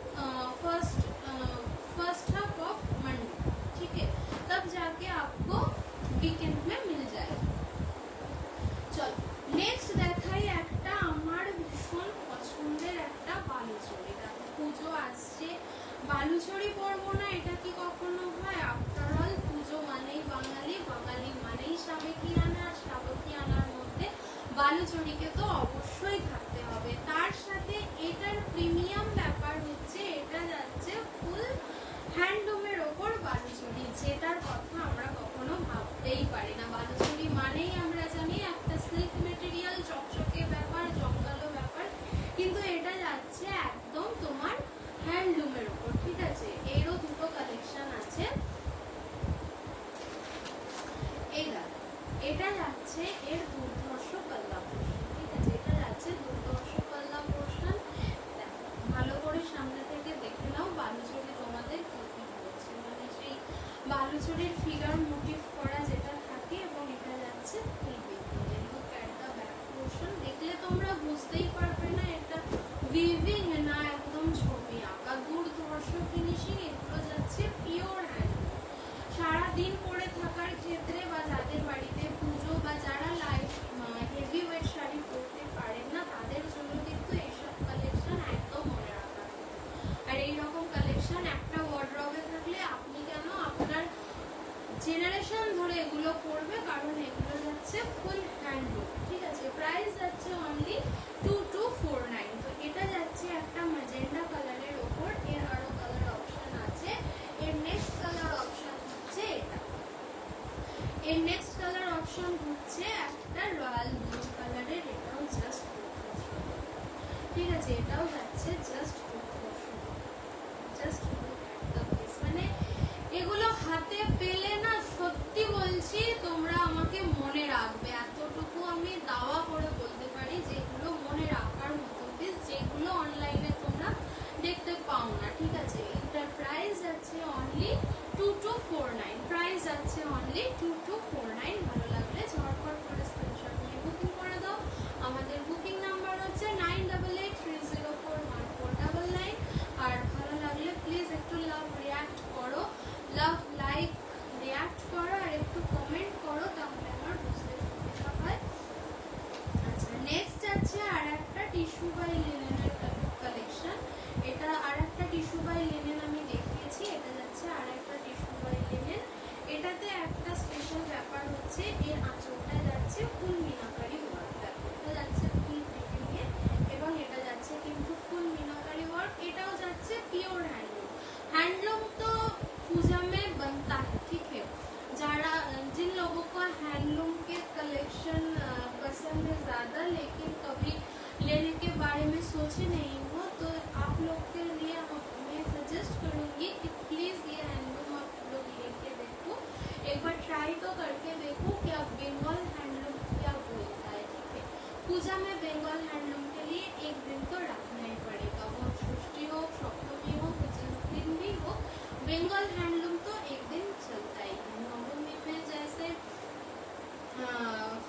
first half of Monday. ठीक है, तब जाके आपको वीकेंड में मिल जाएगा। चलो नेक्स्ट देखाई একটা আমার বালুচরীকে তো অবশ্যই থাকতে হবে। তার সাথে এটার প্রিমিয়াম ব্যাপার হচ্ছে এটা যাচ্ছে ফুল হ্যান্ডলুমের ওপর বালুচরী, যেটার কথা আমরা কখনো ভাবতেই পারি না। বালুচরী মানেই আমরা জানি একটা সিল্ক মেটেরিয়াল, চকচকে ব্যাপার, জমকালো ব্যাপার, কিন্তু এটা যাচ্ছে একদম তোমার হ্যান্ডলুমের ওপর। ঠিক আছে, এরও দুটো কালেকশন আছে। এই দেখো, এটা যাচ্ছে এর দুর্ধর্ষ পাল্লা পোর্শন। ঠিক আছে, এটা যাচ্ছে দুর্ধর্ষ পাল্লা পোর্শন। ভালো করে সামনে থেকে দেখে নাও বালুচরী তোমাদের কি কি হচ্ছে, মানে সেই বালুচরীর ফিগার মোটিভ করা যেটা থাকে, এবং এটা যাচ্ছে full weaving. Look at the back portion, দেখলে তোমরা বুঝতেই পারবে না এটা উইভিং না একদম ছবি আঁকা। দুর্ধর্ষ ফিনিশিং, এগুলো যাচ্ছে পিওর হ্যান্ড। সারাদিন পরে থাকার ক্ষেত্রে বা যাদের বাড়িতে পুজো বা যারা হেভি ওয়েট শাড়ি পরতে পারেন না, তাদের জন্য কিন্তু এইসব কালেকশন একদম মনে রাখা। আর এইরকম কালেকশন একটা ওয়ার্ডরোবে থাকলে আপনি কেন, আপনার জেনারেশন ধরে এগুলো পরবে, কারণ এগুলো যাচ্ছে ফুল হ্যান্ডলুম। ঠিক আছে, প্রাইস যাচ্ছে অনলি 2249। তো এটা যাচ্ছে একটা ম্যাজেন্ডা কালারের ওপর। এর আরো কালার অপশন আছে। এর নেক্সট কালার অপশন হচ্ছে এটা। এর নেক্সট কালার অপশন হচ্ছে একটা রয়্যাল ব্লু কালারের, এটাও জাস্ট ঠিক আছে, এটাও যাচ্ছে জাস্ট জাস্ট মানে এগুলো হাতে পেলে না, সত্যি বলছি তোমরা আমাকে মনে রাখবে, এতটুকু আমি দাওয়া করে বলতে পারি, যেগুলো মনে রাখার মতো পিস, যেগুলো অনলাইনে তোমরা দেখতে পাও না। ঠিক আছে, এটার প্রাইস আছে অনলি 2249। প্রাইস আছে অনলি 2249। ভালো লাগলে ঝটপট করে স্ক্রিনশট নিয়ে বুকিং করে দাও। আমাদের বুকিং নাম্বার হচ্ছে 9883041499। আর ভালো লাগলে প্লিজ একটু লাভ রিয়াক্ট করো, লাভ লাইক রিয়াক্ট করো, আর একটু কমেন্ট করো, তাহলে আমার বুঝতে সুবিধা হয়। আচ্ছা, নেক্সট আছে আর একটা টিস্যু বাই লিনেনের কালেকশন। এটা আর একটা টিস্যু বাই লিনেন আমি দেখিয়েছি, এটা যাচ্ছে আর একটা টিস্যু বাই লিনেন। এটাতে একটা স্পেশাল ব্যাপার হচ্ছে এর আঁচলটা যাচ্ছে ফুল মিনাকারি ওয়ার্ক। এটা যাচ্ছে ফুল প্রিন্টিংয়ে, এবং এটা যাচ্ছে কিন্তু ফুল মিনাকারি ওয়ার্ক। এটাও যাচ্ছে পিওর হ্যান্ডলুম। हैंडलूम तो पूजा में बनता है, ठीक है। जरा जिन लोगों को हैंडलूम के कलेक्शन पसंद है ज़्यादा, लेकिन कभी लेने के बारे में सोचे नहीं हो, तो आप लोग के लिए मैं सजेस्ट करूँगी कि प्लीज़ ये हैंडलूम आप लोग लेके देखो, एक बार ट्राई तो करके देखो कि आप बंगाल हैंडलूम क्या बोलता है। ठीक है, पूजा में बंगाल हैंडलूम के लिए एक दिन तो रखना ही पड़ेगा, वो षष्ठी हो, सप्तमी हो, जिस दिन भी हो, बंगाल हैंडलूम तो एक दिन चलता ही है। नवमी में जैसे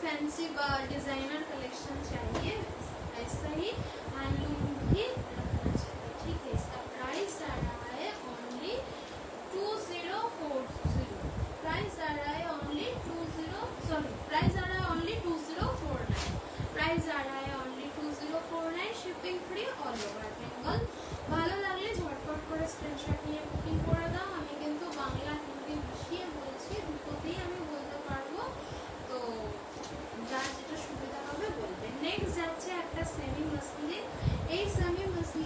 फैंसी व डिजाइनर कलेक्शन चाहिए, ऐसा ही हैंडलूम भी रखना चाहिए। ठीक है, इसका प्राइस आ रहा है ओनली 2040। प्राइस आ रहा है ओनली 2049। प्राइस आ रहा है only 2049। Shipping free all over Bengal. ভালো লাগলে ঝটপট করে স্ক্রিনশট নিয়ে বুকিং করে দাও। আমি কিন্তু বাংলা হিন্দি মিশিয়ে বলছি, দুটোতেই আমি বলতে পারবো, তো যার যেটা সুবিধা হবে বলবে। নেক্সট যাচ্ছে একটা সেমি মসলিন। এই সেমি মসলিন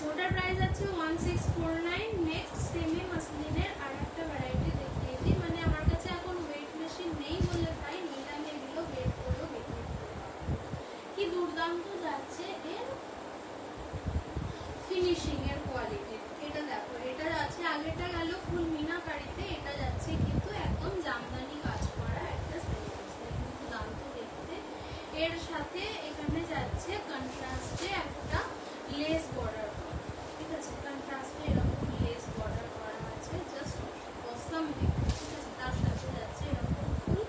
আছে, ওটার প্রাইস আছে 1649। নেক্সট সেমি মাসলিনের আর একটা ভ্যারাইটি দেখিয়ে দিই, মানে আমার কাছে এখন ওয়েট মেশিন নেই বলে ভাই নিলামে এগুলো বের করেও বিক্রি করে দেওয়া হবে। কি দুর্দান্ত যাচ্ছে এর ফিনিশিং এর কোয়ালিটি। এটা দেখো, এটা যাচ্ছে, আগেটা গেল ফুল মিনাকারিতে, এটা যাচ্ছে কিন্তু একদম জামদানি কাজ করা একটা দুর্দান্ত দেখতে। এর সাথে এখানে যাচ্ছে কন্ট্রাস্টে একটা লেস বর্ডার, ঠিক আছে, কন্ট্রাস্টে এরকম লেস বর্ডার করা আছে, জাস্ট অসাম দেখতে, ঠিক আছে। তার সাথে যাচ্ছে এরকম ফুল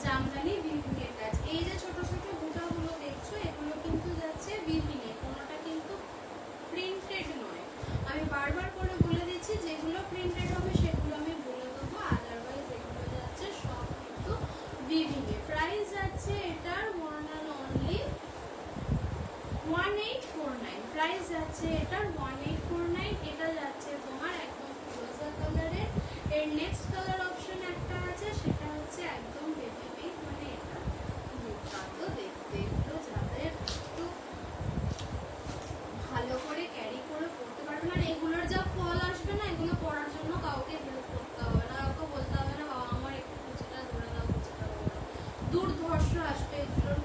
জামদানি বিভিন্ন কাজ। এই যে ছোট ছোট বুটাগুলো দেখছো এগুলো কিন্তু যাচ্ছে বিভিন্ন, কোনোটা কিন্তু প্রিন্টেড নয়। আমি বারবার করে বলে দিচ্ছি, যেগুলো প্রিন্টেড হবে সেগুলো আমি বলে দেবো, আদারওয়াইজ এগুলো যাচ্ছে সব কিন্তু বিভিন্ন। প্রাইস যাচ্ছে এটার ওয়ান অ্যান্ড অনলি 1849। প্রাইস যাচ্ছে এটার 1849। এটা যাচ্ছে তোমার একদম ফিরোজা কালারের। এর নেক্সট কালার অপশন একটা আছে, সেটা হচ্ছে একদম বেবি পিঙ্ক, মানে এটা দুর্দান্ত দেখতে। এগুলো যাদের একটু ভালো করে ক্যারি করে পড়তে পারবে না, এগুলোর যা ফল আসবে না, এগুলো পড়ার জন্য কাউকে হেল্প করতে হবে না, কাউকে বলতে হবে না বাবা আমার একটু কুচিটা ধরে দাও, কুচিটা ধরে দাও, দুর্ধর্ষ আসবে এগুলোর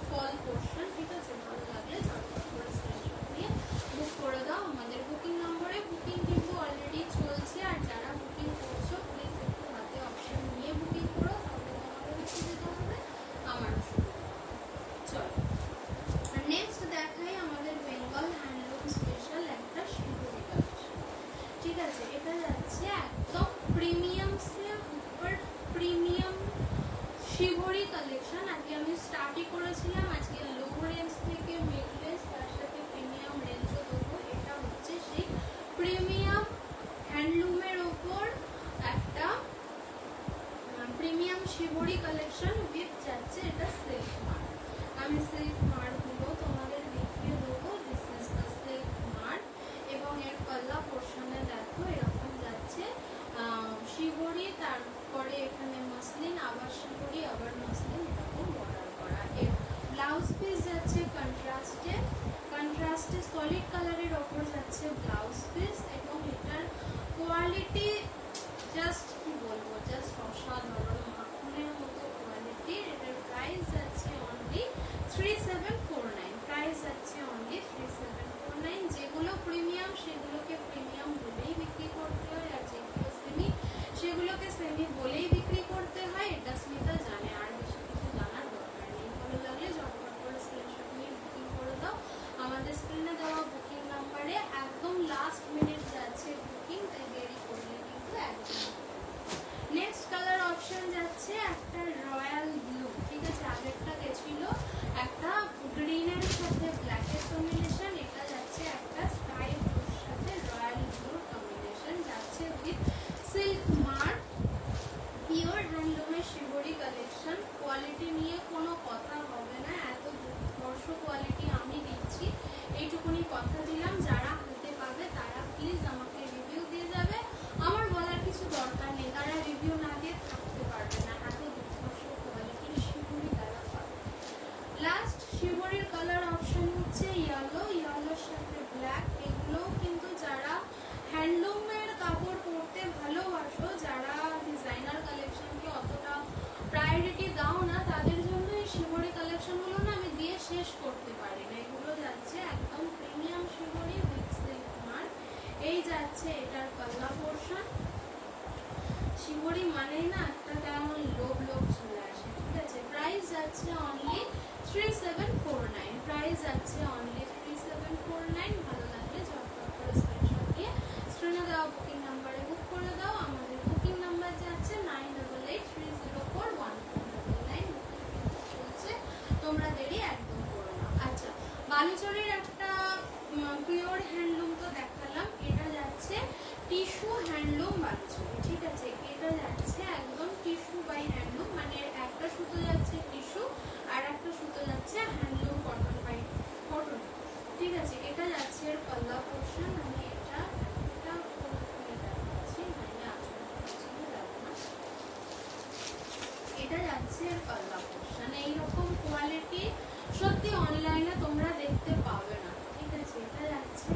ফল পোর্শন, ঠিক আছে। ভালো লাগলে ঝটপট করে স্ক্রিনশট নিয়ে বুক করে দাও আমাদের বুকিং নম্বরে। বুকিং কিন্তু অলরেডি চলছে, আর যারা বুকিং করছো প্লিজ একটু হাতে অপশন নিয়ে বুকিং করো, তাহলে তোমাদেরও সুবিধা হবে আমারও সুবিধা হবে। চলো নেক্সট দেখাই আমাদের বেঙ্গল হ্যান্ডলুম স্পেশাল একটা শিবরি কালেকশন, ঠিক আছে। এটা যাচ্ছে একদম প্রিমিয়াম সে উপর প্রিমিয়াম শিবরি কালেকশন। আজকে আমি স্টার্টই করেছিলাম, আজকে লো রেঞ্জ থেকে মিড রেঞ্জ তার সাথে প্রিমিয়াম রেঞ্জও দেবো। এটা হচ্ছে সেই প্রিমিয়াম হ্যান্ডলুমের ওপর একটা প্রিমিয়াম শিবরি কালেকশন উইথ যাচ্ছে এটা সিল্ক মার্ক। আমি সিল্ক মার্কগুলো তোমাদের দেখিয়ে দেবো। This is the silk mark, এবং এর পাল্লা পোর্শনে দেখো এরকম যাচ্ছে শিবরি, তারপরে এখানে মসলিন, আবার শিবরি, আবার মসলিন, এরকম বর্ডার করা। এর ব্লাউজ পিস যাচ্ছে কন্ট্রাস্টে, কন্ট্রাস্টে সলিড কালারের ওপর যাচ্ছে ব্লাউজ পিস, এবং এটার কোয়ালিটি জাস্ট কি বলবো, জাস্ট অসাধারণ, মাখনের মতো কোয়ালিটির। এটার প্রাইস যাচ্ছে অনলি 3749। প্রাইস যাচ্ছে অনলি 3749। যেগুলো প্রিমিয়াম সেগুলোকে প্রিমিয়াম বলেই বিক্রি করতে হয়, আর যেগুলো সেমি সেগুলোকে সেমি বলেই বিক্রি করতে হয়। এটা স্মিতা জানে, আর বেশি কিছু জানার দরকার নেই। ভালো লাগলে ঝটপট করে স্ক্রিনশট নিয়ে বুকিং করে দাও আমাদের স্ক্রিনে দেওয়া বুকিং নাম্বারে। একদম লাস্ট মিনিট যাচ্ছে বুকিং, তাই দেরি করলে কিন্তু একদম। নেক্সট কালার অপশন যাচ্ছে একটা রয়্যাল ব্লু, ঠিক আছে। আগেরটা গেছিল একটা গ্রিনের সাথে ব্ল্যাকের কম্বিনেশন, এটা যাচ্ছে একটা স্কাই ব্লুর সাথে রয়্যাল ব্লুর কম্বিনেশন, যাচ্ছে উইথ সিল্ক মার্ক, পিওর হ্যান্ডলুমের শিবরি কালেকশন। কোয়ালিটি নিয়ে কোনো কথা হবে না, এত দুর্ধর্ষ কোয়ালিটি আমি দিচ্ছি, এইটুকুনি কথা দিলাম। যারা হাতে পাবে তারা প্লিজ আমাকে রিভিউ দিয়ে যাবে, আমার বলার কিছু দরকার নেই, তারা রিভিউ না দিয়ে থাকতে পারবে না, এত দুর্ধর্ষ কোয়ালিটির শিবরি তারা পাবে। লাস্ট শিবরির কালার অপশন হচ্ছে ইয়েলো, ইয়েলোর সাথে ব্ল্যাক। এগুলো কিন্তু যারা হ্যান্ডলুমের কাপড় পরতে ভালোবাসো, যারা ডিজাইনার কালেকশনকে অতটা প্রায়োরিটি দাও না, তাদের জন্য এই শিবরি কালেকশনগুলো না আমি দিয়ে শেষ করতে পারি না। এগুলো যাচ্ছে একদম প্রিমিয়াম শিবরি উইথ সিল্ক মার্ক। এই যাচ্ছে এটার পাল্লা পোর্শন। শিবরি মানেই না একটা কেমন লোভ লোভ চলে আসে, ঠিক আছে। প্রাইস যাচ্ছে অনলি 3749। প্রাইস যাচ্ছে অনলি 3749। ভালো লাগলে ঝটপট করে স্ক্রিনশট নিয়ে স্ক্রিনে দেওয়া বুকিং নাম্বারে বুক করে দাও। আমাদের বুকিং নাম্বার যাচ্ছে 9883041499। চলছে, তোমরা দেরি একদম করো না। আচ্ছা, বালুচরের একটা পিওর হ্যান্ডলুম তো দেখালাম, এটা যাচ্ছে টিস্যু হ্যান্ডলুম বালুচরি, ঠিক আছে। এটা যাচ্ছে একদম টিস্যু বাই হ্যান্ডলুম, মানে একটা সুতো যাচ্ছে টিস্যু আর একটা সুতো যাচ্ছে হ্যান্ডলুম কটন বাই কটন, ঠিক আছে। এটা যাচ্ছে এর পাল্লা পোর্শন। আমি এটা দেখাচ্ছি, মানে আসলে এটা যাচ্ছে এর পাল্লা পোর্শন। এইরকম কোয়ালিটি সত্যি অনলাইনে তোমরা দেখতে পাবে না, ঠিক আছে। এটা যাচ্ছে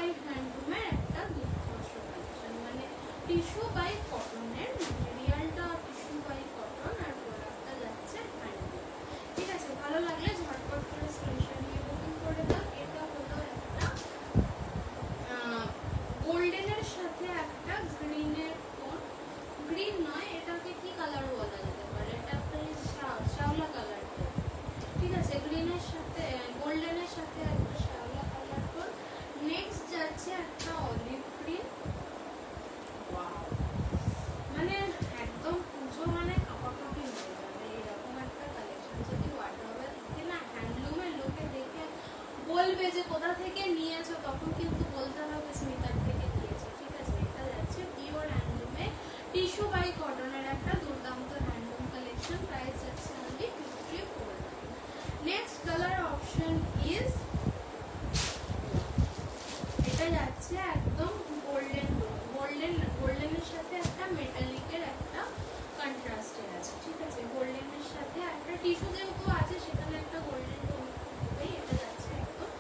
বাই হ্যান্ডলুমের একটা দুর্ধর্ষ কালেকশন, মানে টিস্যু বাই কটনের, ম্যাটেরিয়ালটা টিস্যু বাই কটন আর প্রোডাক্টটা যাচ্ছে হ্যান্ডলুম। ঠিক আছে, ভালো লাগলে ঝটপট করে স্ক্রিনশট নিয়ে বুকিং করে দাও। এটা হলো একটা গোল্ডেনের সাথে একটা গ্রিনের টোন, গ্রিন নয়, এটাকে কি কালার বলা যেতে পারে, এটা একটা শ্যাওলা কালার। ঠিক আছে, গ্রিনের সাথে গোল্ডেনের সাথে একটা শ্যাওলা কালার টোন। নেক্সট যাচ্ছে একটা অলিভ গ্রিন। মানে একদম পুজো মানে কাপাকাপি হয়ে যাবে এরকম একটা কালেকশন যদি ওয়ার্ডরোবে থাকে না, হ্যান্ডলুমের লোকে দেখে বলবে যে কোথা থেকে নিয়েছো, তখন কিন্তু বলতে হবে স্মিতার থেকে দিয়েছে। ঠিক আছে, এটা যাচ্ছে পিওর হ্যান্ডলুমে টিস্যু বাই কটনের একটা দুর্দান্ত হ্যান্ডলুম কালেকশন, প্রাইস যাচ্ছে only 234। Next colour option is, এটা যাচ্ছে একদম গোল্ডেন গোল্ডেনের সাথে একটা মেটালিকের একটা কন্ট্রাস্টে আছে। ঠিক আছে, গোল্ডেনের সাথে একটা টিস্যু যেহেতু আছে সেখানে একটা গোল্ডেন টোন হবে। এটা যাচ্ছে একদম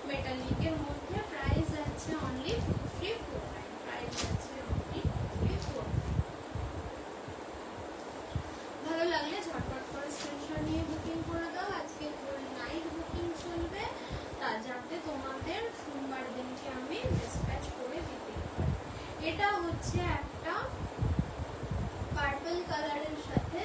মেটালিকের মধ্যে, প্রাইস যাচ্ছে অনলি 349। প্রাইস যাচ্ছে অনলি 349। ভালো লাগলে ঝটপট করে স্ক্রিনশট নিয়ে বুকিং করে দাও। আজকে ফুল নাইট বুকিং চলবে, যাতে তোমাদের সোমবার দিনকে আমি ডিসপ্যাচ করে দিতে পারি। এটা হচ্ছে একটা পার্পল কালারের সাথে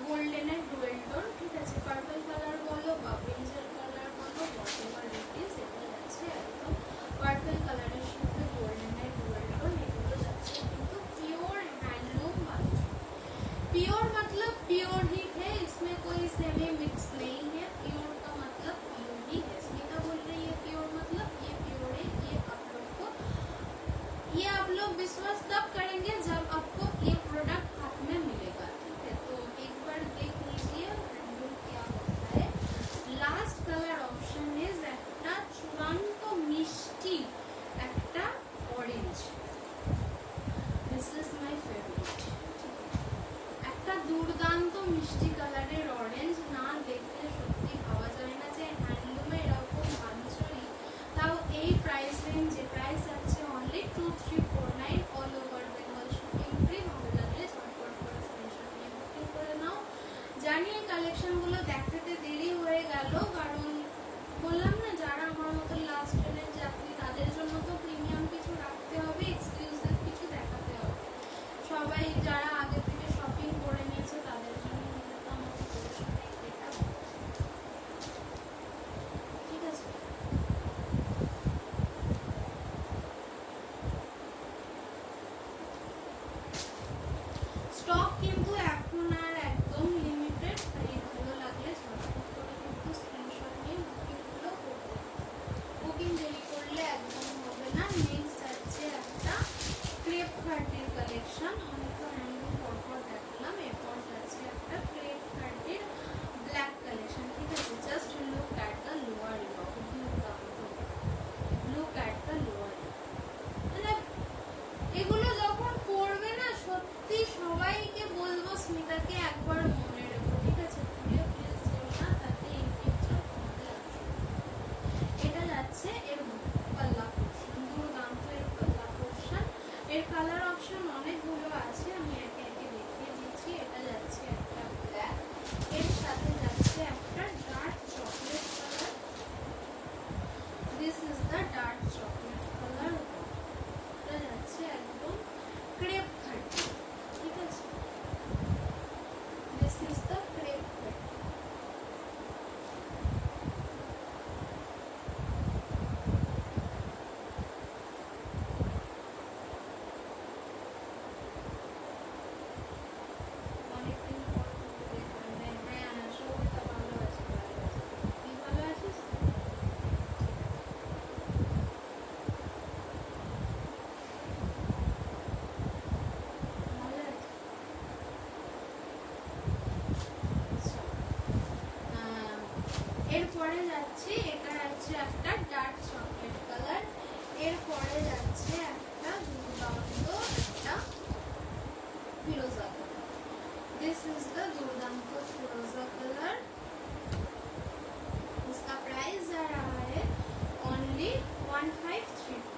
গোল্ডেনের ডুয়েল টোন। ঠিক আছে, পার্পল কালার বলো বা ব্রিঞ্জাল কালার বলো, হোয়াটএভার ইট ইজ, এটা যাচ্ছে একদম পার্পল কালারের সাথে গোল্ডেনের ডুয়েল টোন। এগুলো যাচ্ছে কিন্তু পিওর हैंडलूम बालूशाही। प्योर मतलब प्योर ही है, इसमें कोई सेमी मिक्स नहीं है। प्योर का मतलब प्योर ही है। स्मिता बोल रही है प्योर मतलब ये प्योर है। ये आप लोग विश्वास तब करेंगे जब आपको ये प्रोडक्ट हाथ में मिलेगा। ठीक है, तो एक बार देख लीजिए हैंडलूम क्या होता है। लास्ट कलर ऑप्शन इज একটা চূড়ান্ত মিষ্টি একটা orange. This is my favourite. একটা দুর্দান্ত মিষ্টি কালারের অরেঞ্জ, না দেখলে সত্যি ভাবা যায় না যে হ্যান্ডলুমে এরকম বালুচরি, তাও এই প্রাইস রেঞ্জ। যে প্রাইস আছে only 2349, all over Bengal shipping free. ভালো লাগলে ঝটপট করে স্ক্রিনশট নিয়ে বুকিং করে নাও। জানি এই কালেকশনগুলো দেখাতে দেরি হয়ে গেল, কারণ বললাম না যারা আমার মতো লাস্ট ট্রেনের যাত্রী তাদের জন্য তো প্রিমিয়াম কিছু রাখতে হবে, এক্সক্লুসিভ কিছু দেখাতে হবে। সবাই যারা আগে থেকে শপিং করে নিয়েছে তাদের জন্য তো আমাকে এটা। ঠিক আছে, স্টক কিন্তু এখন আর একদম লিমিটেড, তাই ভালো লাগলে ঝটপট করে কিন্তু স্ক্রিনশট নিয়ে বুকিংগুলো করতে। বুকিং দেরি করলে একদম হবে না। নেক্সট আছে একটা ক্রেপ খার্টির কালেকশন। অনেক তো হ্যান্ডলুম পরপর দেখালাম, এরপর যাচ্ছে একটা ক্রেপ খার্টির ব্ল্যাক কালেকশন। ঠিক আছে, just look at the lower yoke, look at the lower yoke. মানে এগুলো যখন পড়বে না সত্যি সবাইকে বলবো স্মিতাকে একবার মনে রেখো। ঠিক আছে, ভিডিও প্লিজ যেও না, তাতে ইন ফিউচার তোমাদের আসবে। এটা যাচ্ছে এর পাল্লা পোর্শন, দুর্দান্ত এর পাল্লা পোর্শন। এর কালার অপশন অনেকগুলো আছে, আমি একে একে দেখিয়ে দিচ্ছি। এটা যাচ্ছে একটা ব্ল্যাক, এর সাথে যাচ্ছে একটা dark chocolate colour. This is the dark chocolate colour. এটা যাচ্ছে একদম ক্রেপ খার্টি। ঠিক আছে, দিস ইজ দ্য ক্রেপ খার্টি। অনেকদিন পর দেখলাম। হ্যাঁ, সৌমিতা ভালো আছে, ভালো আছে। তুই ভালো আছিস? ভালো আছিস? এরপরে যাচ্ছি, এটা হচ্ছে একটা ডার্ক চকলেট কালার। এরপরে যাচ্ছে একটা দুর্দান্ত একটা ফিরোজা কালার। दिस इज द दुर्दांत फिरोजा कलर। इसका प्राइस आ रहा है ओनली 1534।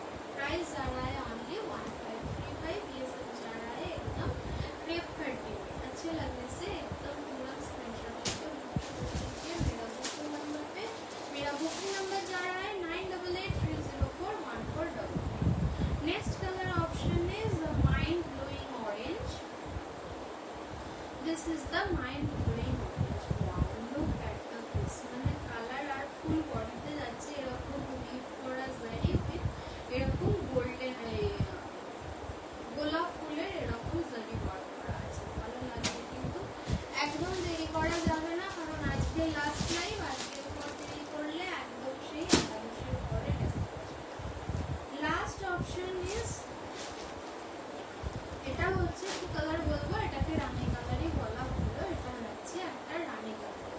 হচ্ছে কি কালার বলবো, এটাকে রানী কালারই বলা হলো। এটা হচ্ছে একটা রানী কালার,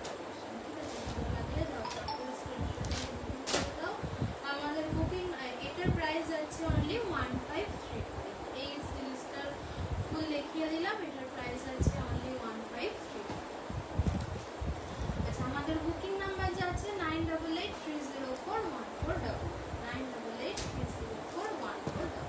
ঠিক আছে? ভালো লাগলে ঝটপট করে স্ক্রিনশট নিয়ে বুকিং করে দাও। আমাদের বুকিং, এটার প্রাইস আছে অনলি 1535। এই সিরিজটার ফুল দেখিয়ে দিলাম, এটার প্রাইস আছে অনলি 1535। আচ্ছা, আমাদের বুকিং নাম্বার যে আছে 9883041411, 9883041411।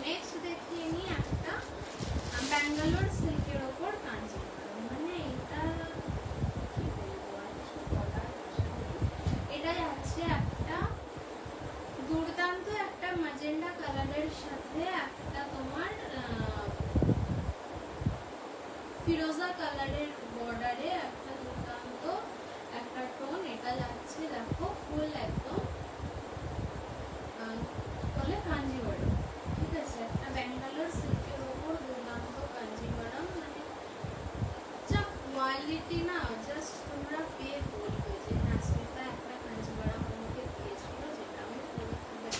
নেক্সট দেখিয়ে নি একটা ব্যাঙ্গালোর সিল্কের ওপর কাঞ্জিভারম। মানে এটা কি বলবো, আর কিছু বলার ভাষা নেই। এটা যাচ্ছে একটা দুর্দান্ত একটা ম্যাজেন্ডা কালারের সাথে একটা তোমার ফিরোজা কালারের বর্ডারে একটা দুর্দান্ত একটা টোন। এটা যাচ্ছে দেখো ফুল একদম বলে কাঞ্জিভারম, ঠিক আছে? একটা ব্যাঙ্গালোর সিল্কের ওপর দুর্দান্ত কাঞ্জিভারম, মানে যা কোয়ালিটি না, জাস্ট তোমরা পেয়ে বলবে যে হ্যাঁ স্মিতা একটা কাঞ্জিভারম আমাকে দিয়েছিল, যেটা আমি পরে খুবই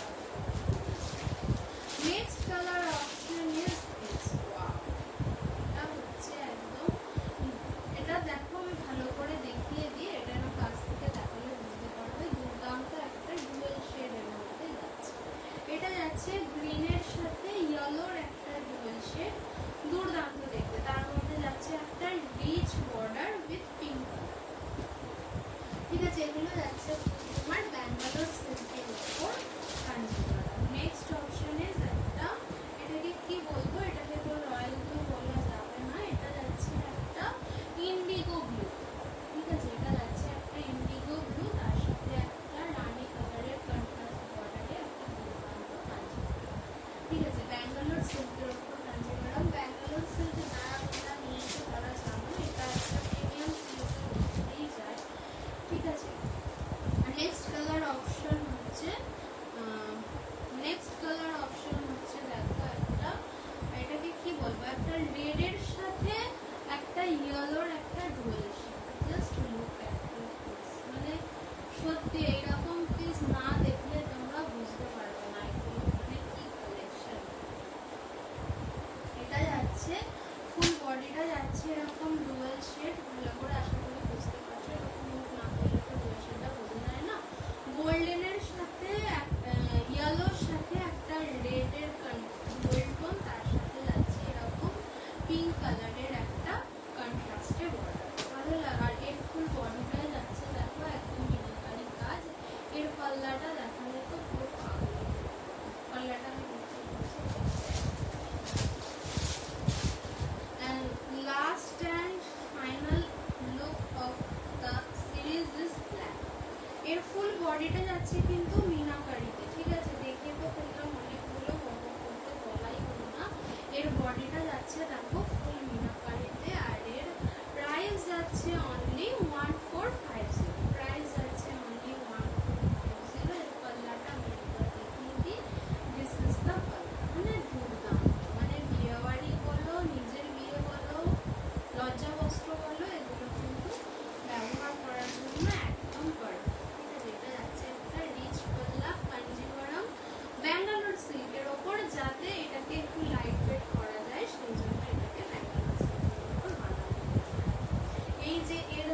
next colour option is this. Wow, এটা হচ্ছে একদম, এটা দেখো আমি ভালো করে দেখিয়ে দিই, এটা না কাছ থেকে দেখালে বুঝতে পারবে। দুর্দান্ত একটা ডুয়েল শেডের মধ্যে যাচ্ছে। এটা যাচ্ছে গ্রিনের সাথে ইয়েলোর একটা ডুয়েল শেড, দুর্দান্ত দেখতে। তার মধ্যে যাচ্ছে একটা rich border with pink colour, ঠিক আছে? এগুলো যাচ্ছে তোমার ব্যাঙ্গালোর সিল্কের উপর কাঞ্জিভারম। নেক্সট অপশন ইজ একটা, এটাকে কি বলবো, এটাকে তো রয়্যাল ব্লু বলা যাবে না, এটা যাচ্ছে একটা ইন্ডিগো ব্লু, ঠিক আছে? এটা যাচ্ছে একটা ইন্ডিগো ব্লু, তার সাথে একটা রানী কালারের কন্ট্রাস্ট বর্ডারে একটা দুর্দান্ত কাঞ্জিভারম, ঠিক আছে? ব্যাঙ্গালোর সিল্কের উপর কাঞ্জিভারম। ব্যাঙ্গালোর সিল্ক যারা তোমরা নিয়েছো তারা জানো এটা একটা প্রিমিয়াম সিল্কের মধ্যেই যায়, ঠিক আছে? নেক্সট কালার অপশন হচ্ছে দেখো একটা, এটাকে কি বলবো, একটা রেডের সাথে একটা ইয়েলোর একটা dual shade. Just look at this, মানে সত্যি এইরকম পিস না দেখলে তোমরা বুঝতে পারবে না এগুলো মানে কি কালেকশন। এটা যাচ্ছে ফুল বডিটা যাচ্ছে এরকম ডুয়েল শেড, ভালো করে আশা করি বুঝতে পারছো। এরকম মুখ না করলে তো ডুয়েল শেডটা বোঝা যায় না। গোল্ডেনের সাথে ইয়েলোর সাথে একটা রেডের ডুয়েল টোন, তার সাথে যাচ্ছে এরকম পিঙ্ক কালারের একটা কন্ট্রাস্টে বর্ডার, ভালো লাগে। আর এর ফুল বডিটায় যাচ্ছে দেখো একদম মিনাকারি কাজ। এর পাল্লাটা দেখালে তো পুরো পাগল, পাল্লাটা আমি দেখতে পাচ্ছি। And last and final look of the series is black. এর ফুল বডিটা যাচ্ছে কিন্তু মিনাকারিতে, ঠিক আছে? দেখে তো ফেললাম অনেকগুলো, করতে বলাই হলো না। এর বডিটা যাচ্ছে দেখো ফুল মিনাকারিতে, আর এর প্রাইস যাচ্ছে অনলি 1450। প্রাইস যাচ্ছে অনলি 1450। এর পাল্লাটা আমি একবার দেখিয়ে দিই, দিস ইজ দ্য পাল্লা, মানে দুর্দান্ত, মানে বিয়েবাড়ি বলো, নিজের বিয়ে বলো, লজ্জা বস্ত্র বলো, এগুলো কিন্তু ব্যবহার করার জন্য একদম পারফেক্ট, ঠিক আছে? এটা যাচ্ছে একটা রিচ পাল্লা কাঞ্জিভারম ব্যাঙ্গালোর সিল্কের ওপর, যাতে এটাকে একটু লাইট ওয়েট করা যায়, সেই জন্য এটাকে ব্যাঙ্গালোর সিল্কের ওপর বানানো হয়েছে। এই যে এর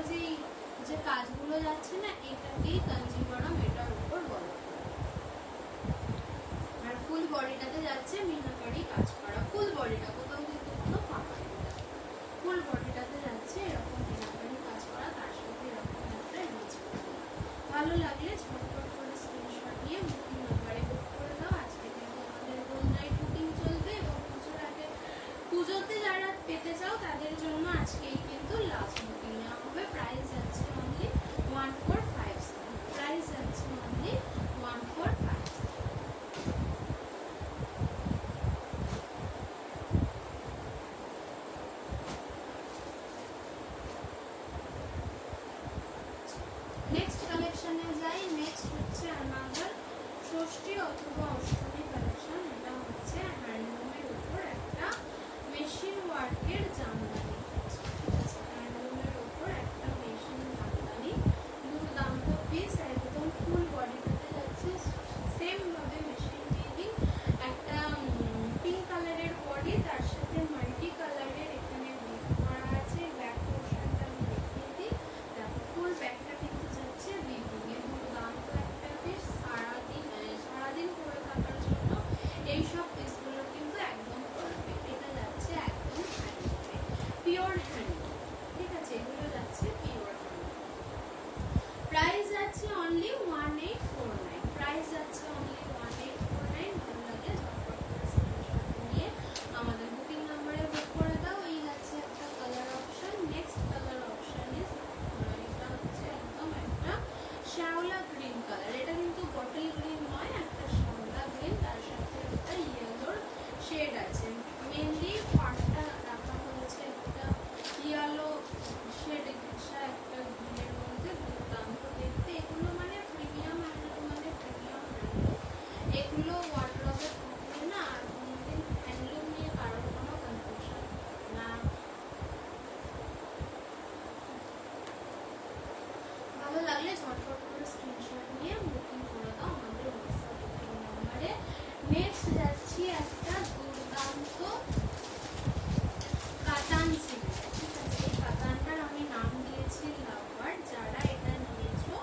যে কাজগুলো যাচ্ছে না, এটাকেই কাঞ্জিভারম এটার উপর বলা হয়। আর ফুল বডিটাতে যাচ্ছে মিনাকারি কাজ করা, ফুল বডিটা কোথাও কিন্তু কোনো ফাঁকা নেই। ফুল বডিটাতে যাচ্ছে এরকম মিনাকারি কাজ করা, তার সাথে এরকম একটা রিচ পাল্লা। ভালো লাগলে ঝটপট করে স্ক্রিনশট নিয়ে বুকিং নাম্বারে বুক করে দাও। আজকে কিন্তু আমাদের গোল নাইট বুকিং চলবে, এবং পুজোর আগে, পুজোতে যারা পেতে চাও তাদের জন্য আজকেই কিন্তু লাস্ট বুকিং নেওয়া হবে। প্রাইস যাচ্ছে অনলি 1450, প্রাইস যাচ্ছে অনলি 1450। নেক্সট কালেকশনে যাই। নেক্সট হচ্ছে আমাদের ষষ্ঠী অথবা অষ্টমী কালেকশন। এটা হচ্ছে হ্যান্ডলুমের উপর একটা এগুলো ওয়ার্ড্রবে থাকলে না আর কোনোদিন হ্যান্ডলুম নিয়ে কারোর কোনো কনফিউশন না। ভালো লাগলে ঝটপট করে স্ক্রিনশট নিয়ে বুকিং করে দাও আমাদের হোয়াটসঅ্যাপ বুকিং নাম্বারে। নেক্সট যাচ্ছি একটা দুর্দান্ত কাতান সিল্ক। ঠিক আছে, এই কাতানটার আমি নাম দিয়েছি লাভবার্ড। যারা এটা নিয়েছো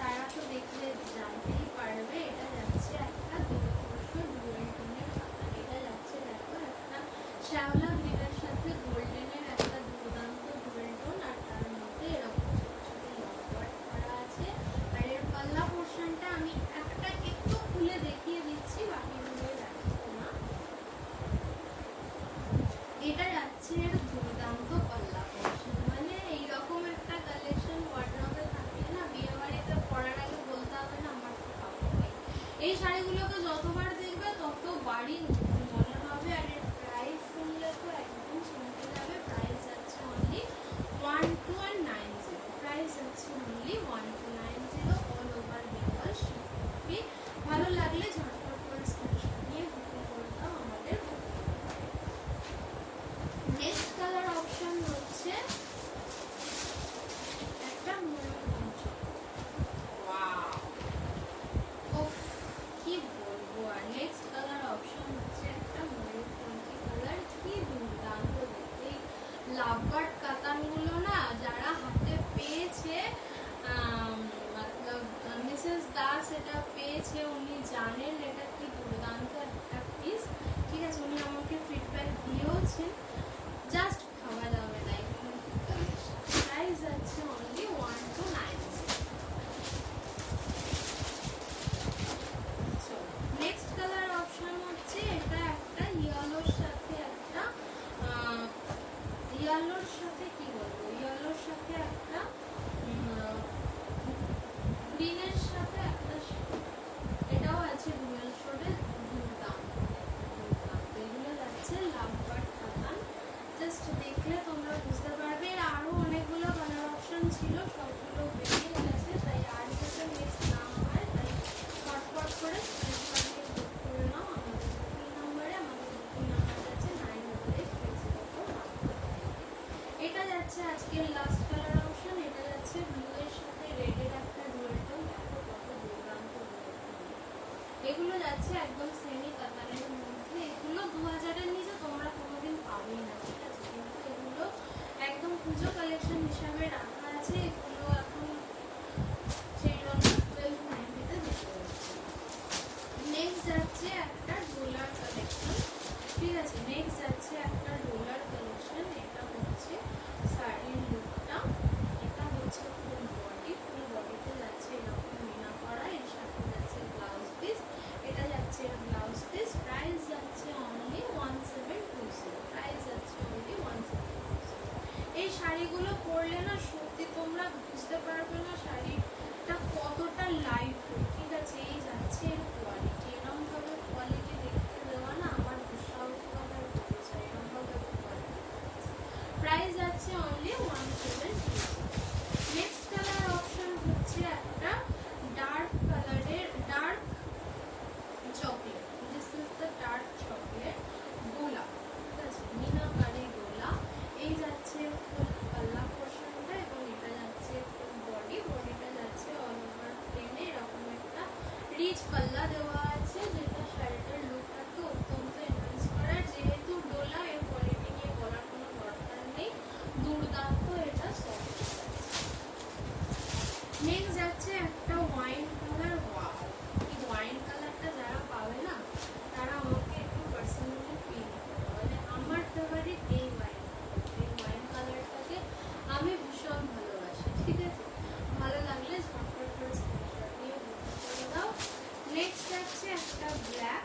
তারা তো দেখলে জানতেই পারবে। এটা যাচ্ছে একটা দুর্ধর্ষ ডুয়েল টোনের কাতান। এটা যাচ্ছে দেখো একটা শ্যাওলা গ্রিনের সাথে গোল্ডেনের একটা দুর্দান্ত ডুয়েল টোন, আর তার মধ্যে এরকম ছোট ছোট লাভবার্ড করা আছে। আর এর পাল্লা পোর্শনটা আমি একটা একটু খুলে দেখিয়ে দিচ্ছি, বাকিগুলো দেখাবো না। এটা যাচ্ছে এর দুর্দান্ত পাল্লা পোর্শন। মানে এইরকম একটা কালেকশন ওয়ার্ড্রবে থাকলে না বিয়ে বাড়িতে পরার আগে বলতে হবে না আমার তো কাপড় নেই। এই শাড়িগুলোকে যতবার দেখবে ততবারই মনে হবে। আর এর প্রাইস শুনলে তো একদম চমকে যাবে। প্রাইস যাচ্ছে অনলি 1290। প্রাইস যাচ্ছে only 1290 all over Bengal Sheppey. ভালো লাগলে ঝটপট করে স্ক্রিনশট নিয়ে বুকিং করে দাও আমাদের। নেক্সট কালার অপশন হচ্ছে একটা ময়ূরকণ্ঠ। ওয়াও, উফ কি বলবো। আর নেক্সট কালার অপশন হচ্ছে একটা ময়ূরকণ্ঠী কালার। কি দুর্দান্ত দেখতে। লাভবার্ড কাতানগুলো না যারা হাতে পেয়েছে, মতলব মিসেস দাস এটা পেয়েছে, উনি জানেন এটা কি দুর্দান্ত একটা পিস। ঠিক আছে, উনি আমাকে ফিডব্যাক দিয়েওছেন। জাস্ট ভাবা যাবে না। প্রাইস যাচ্ছে অনলি 1290। নেক্সট কালার অপশন হচ্ছে এটা একটা ইয়েলোর সাথে একটা ইয়েলোর সাথে কি বলবো, ইয়েলোর সাথে একটা গ্রিনের সাথে একটা, এটাও আছে ডুয়েল শেডের। দুর্দান্ত দুর্দান্ত। এগুলো যাচ্ছে লাভবার্ড কাতান। জাস্ট দেখলে তোমরা বুঝতে পারবে। এর আরো অনেকগুলো কালার অপশন ছিল, সবগুলো বেরিয়ে গেছে, তাই আর যাতে মিস না হয় তাই ফটফট করে স্ক্রিনশট নিয়ে বুক করে নাও আমাদের বুকিং নাম্বারে। আমাদের বুকিং নাম্বার যাচ্ছে 9886041। এটা যাচ্ছে আজকের লাস্ট কালার অপশন। এটা যাচ্ছে ব্লু এর সাথে রেডের একটা ডুয়েল টোন। দেখো কত দুর্দান্ত ডুয়েল টোন। এগুলো যাচ্ছে একদম সেমি কাতানের মধ্যে। এগুলো 2000-এর নিচে তোমরা কোনোদিন পাবেই না। ঠিক আছে, কিন্তু এগুলো একদম পুজো কালেকশন হিসাবে রাখা আছে। এগুলো এখন সেই জন্য 1290-তে দিতে হচ্ছে। নেক্সট যাচ্ছে একটা ডোলার কালেকশন। ঠিক আছে, নেক্সট যাচ্ছে একটা ডোলার কালেকশন। এটা হচ্ছে শাড়ির লুকটা। এটা হচ্ছে ফুল বডি। ফুল বডিতে যাচ্ছে এরকম মিনা করা। এর সাথে যাচ্ছে ব্লাউজ পিস। এটা যাচ্ছে ব্লাউজ পিস। প্রাইস যাচ্ছে অনলি 1720। প্রাইস যাচ্ছে অনলি 1720। এই শাড়িগুলো পরলে না সত্যি তোমরা বুঝতে পারবে না শাড়িটা কতটা লাইট। ঠিক আছে, এই যাচ্ছে এর কোয়ালিটি। এরকম ভাবে কোয়ালিটি দেখতে দেওয়া না আমার দুঃসাহস ভাবে বলছে। এরকম ভাবে কোয়ালিটি। প্রাইস যাচ্ছে অনলি 1720। নেক্সট কালার অপশন হচ্ছে একটা ডার্ক কালারের dark chocolate. This is the dark chocolate গোলা। ঠিক আছে, মিনাকারি গোলা। এই যাচ্ছে ফুল পাল্লা পোর্শনটা এবং এটা যাচ্ছে ফুল বডি। বডিটা যাচ্ছে অল ওভার প্লেনে এরকম একটা রিচ পাল্লা দেওয়া আছে, যেটা শাড়িটার লুকটাকে অত্যন্ত এনহান্স করার। যেহেতু ডোলা, এর কোয়ালিটি নিয়ে বলার কোনো দরকার নেই। দুর্দান্ত এটা সফট। নেক্সট যাচ্ছে একটা ওয়াইন কালার। ওয়াও, এই ওয়াইন কালারটা যারা পাবে না তারা আমাকে একটু পার্সোনালি ফিল করে। মানে আমার ফেভারিট এই ওয়াইন কালারটাকে আমি ভীষণ ভালোবাসি। ঠিক আছে, ভালো লাগলে ঝটপট করে স্ক্রিনশট নিয়ে বুকিং করে দাও। নেক্সট যাচ্ছে একটা black.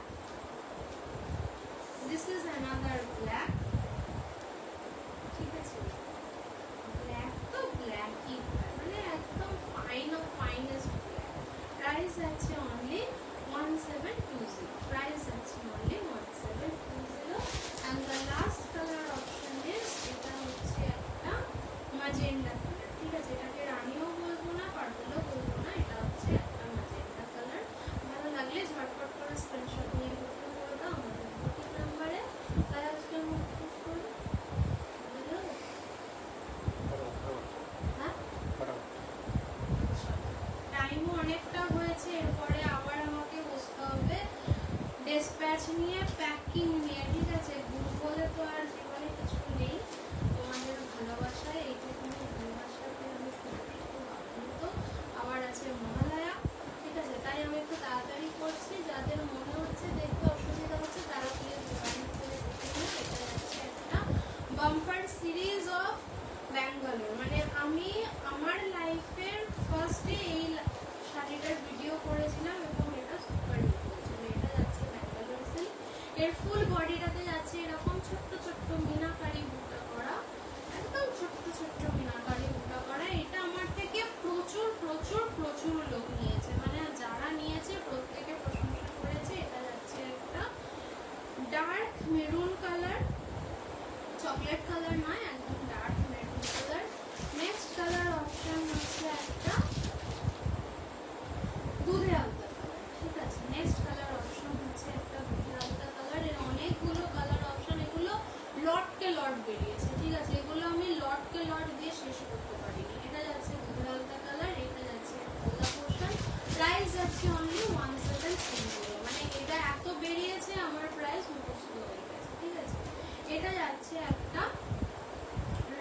This is another black. ঠিক আছে, ব্ল্যাক তো ব্ল্যাকই, মানে একদম fine of finest black. Price আছে অনলি 1720। প্রাইস আছে only 1720। And the last colour option is এটা হচ্ছে একটা ম্যাজেন্ডা কালার। ঠিক আছে, এটাকে রানিও বলবো না, পার্পলও বলবো না, এটা হচ্ছে একটা ম্যাজেন্ডা কালার। ভালো লাগলে ঝটপট করে ডিসপ্যাচ নিয়ে, প্যাকিং নিয়ে, ঠিক আছে। গুড বলে তো আর জীবনে কিছু নেই, তোমাদের ভালোবাসায়, এইটুকুনি ভালোবাসাতে আমি সত্যি খুব আপ্লুত। আবার আছে মহালয়া, ঠিক আছে, তাই আমি একটু তাড়াতাড়ি করছি। যাদের মনে হচ্ছে দেখতে অসুবিধা হচ্ছে তারা প্লিজ জয়েন করে দেখে নিন। এটা যাচ্ছে একটা বাম্পার সিরিজ অফ ব্যাঙ্গালোর। মানে আমি আমার লাইফের ফার্স্টে এই শাড়িটার ভিডিও করেছিলাম এবং এটা সুপার হিট হয়েছিল। এটা যাচ্ছে ব্যাঙ্গালোর সিল্ক। এর ফুল বডিটাতে যাচ্ছে এরকম ছোট্ট ছোট্ট মিনাকারি বুটা করা, একদম ছোট্ট ছোট্ট মিনাকারি বুটা করা। এটা আমার থেকে প্রচুর প্রচুর প্রচুর লোক নিয়েছে, মানে যারা নিয়েছে প্রত্যেকে প্রশংসা করেছে। এটা যাচ্ছে একটা dark maroon colour, chocolate colour নয়, একদম dark maroon colour. Next colour option হচ্ছে একটা দুধে আলতা কালার, ঠিক আছে। নেক্সট কালার অপশন হচ্ছে একটা দুধে আলতা কালার। এর অনেকগুলো কালার অপশন, এগুলো লটকে লট বেরিয়েছে, ঠিক আছে। এগুলো আমি লটকে লট দিয়ে শেষ করতে পারিনি। এটা যাচ্ছে দুধে আলতা কালার, এটা যাচ্ছে আলতা পোর্শন। প্রাইস যাচ্ছে অনলি 1730। মানে এটা এত বেরিয়েছে আমার প্রাইস মুখস্থ হয়ে গেছে, ঠিক আছে। এটা যাচ্ছে একটা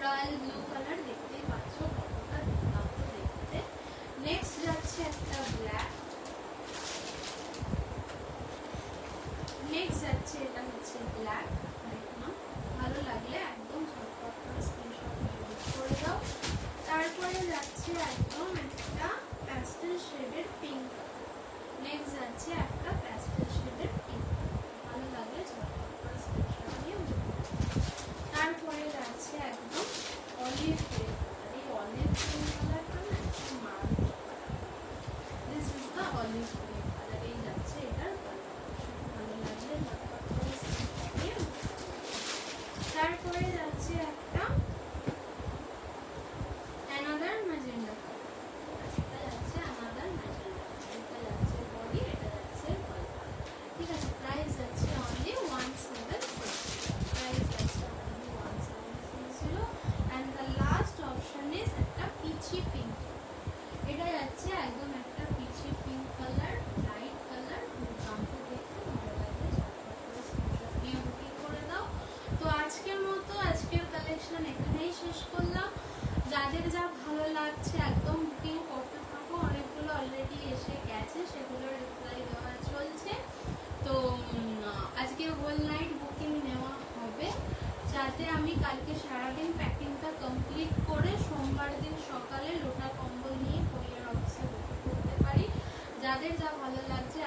রয়্যাল ব্লু কালার, দেখতেই পাচ্ছ কতটা দুর্দান্ত দেখতে। নেক্সট যাচ্ছে একটা ব্ল্যাক। নেক্সট যাচ্ছে, এটা হচ্ছে ব্ল্যাক। দেখুন, ভালো লাগলে একদম ঝটপট করে স্ক্রিনশট নিয়ে বুক করে দাও। তারপরে যাচ্ছে একদম একটা প্যাস্টেল শেডের পিঙ্ক কালার। নেক্সট যাচ্ছে একটা প্যাস্টেল শেডের পিঙ্ক কালার, ভালো লাগলে ঝটপট করে স্ক্রিনশট নিয়ে বুক করে দাও। তারপরে যাচ্ছে একদম অলিভ গ্রিন কালার। এই অলিভ গ্রিন কালারটা না একদম মারাত্মক colour. This is the olive green colour. এই যাচ্ছে এটার কালার, ভালো লাগলে ঝটপট করে স্ক্রিনশট নিয়ে বুক করে দাও। তারপরে যাচ্ছে একটা অ্যানাদার ম্যাজেন্ডা কালার, এটা যাচ্ছে অ্যানাদার ম্যাজেন্ডা কালার। এটা যাচ্ছে বডি, এটা যাচ্ছে গলা, ঠিক আছে। প্রাইস যাচ্ছে অনলি 1760। প্রাইস যাচ্ছে only 1760। And the last option is একটা পিচি পিঙ্ক। এটা যাচ্ছে একদম একটা peachy pink colour, light colour, দুর্দান্ত দেখতে, ভালো লাগলে ঝটপট করে স্ক্রিনশট নিয়ে বুকিং করে দাও। তো আজকের মতো আজকের কালেকশন এখানেই শেষ করলাম। যাদের যা ভালো লাগছে একদম বুকিং করতে থাকো। অনেকগুলো অলরেডি এসে গেছে, সেগুলো রিপ্লাই দেওয়া চলছে। তো আজকে হোল নাইট বুকিং নেওয়া হবে, যাতে আমি কালকে সারাদিন প্যাকিংটা কমপ্লিট করে সোমবার দিন সকালে লোটা কম্বল নিয়ে কোরিয়ার অফিসে বুকিং করতে পারি। যাদের যা ভালো লাগছে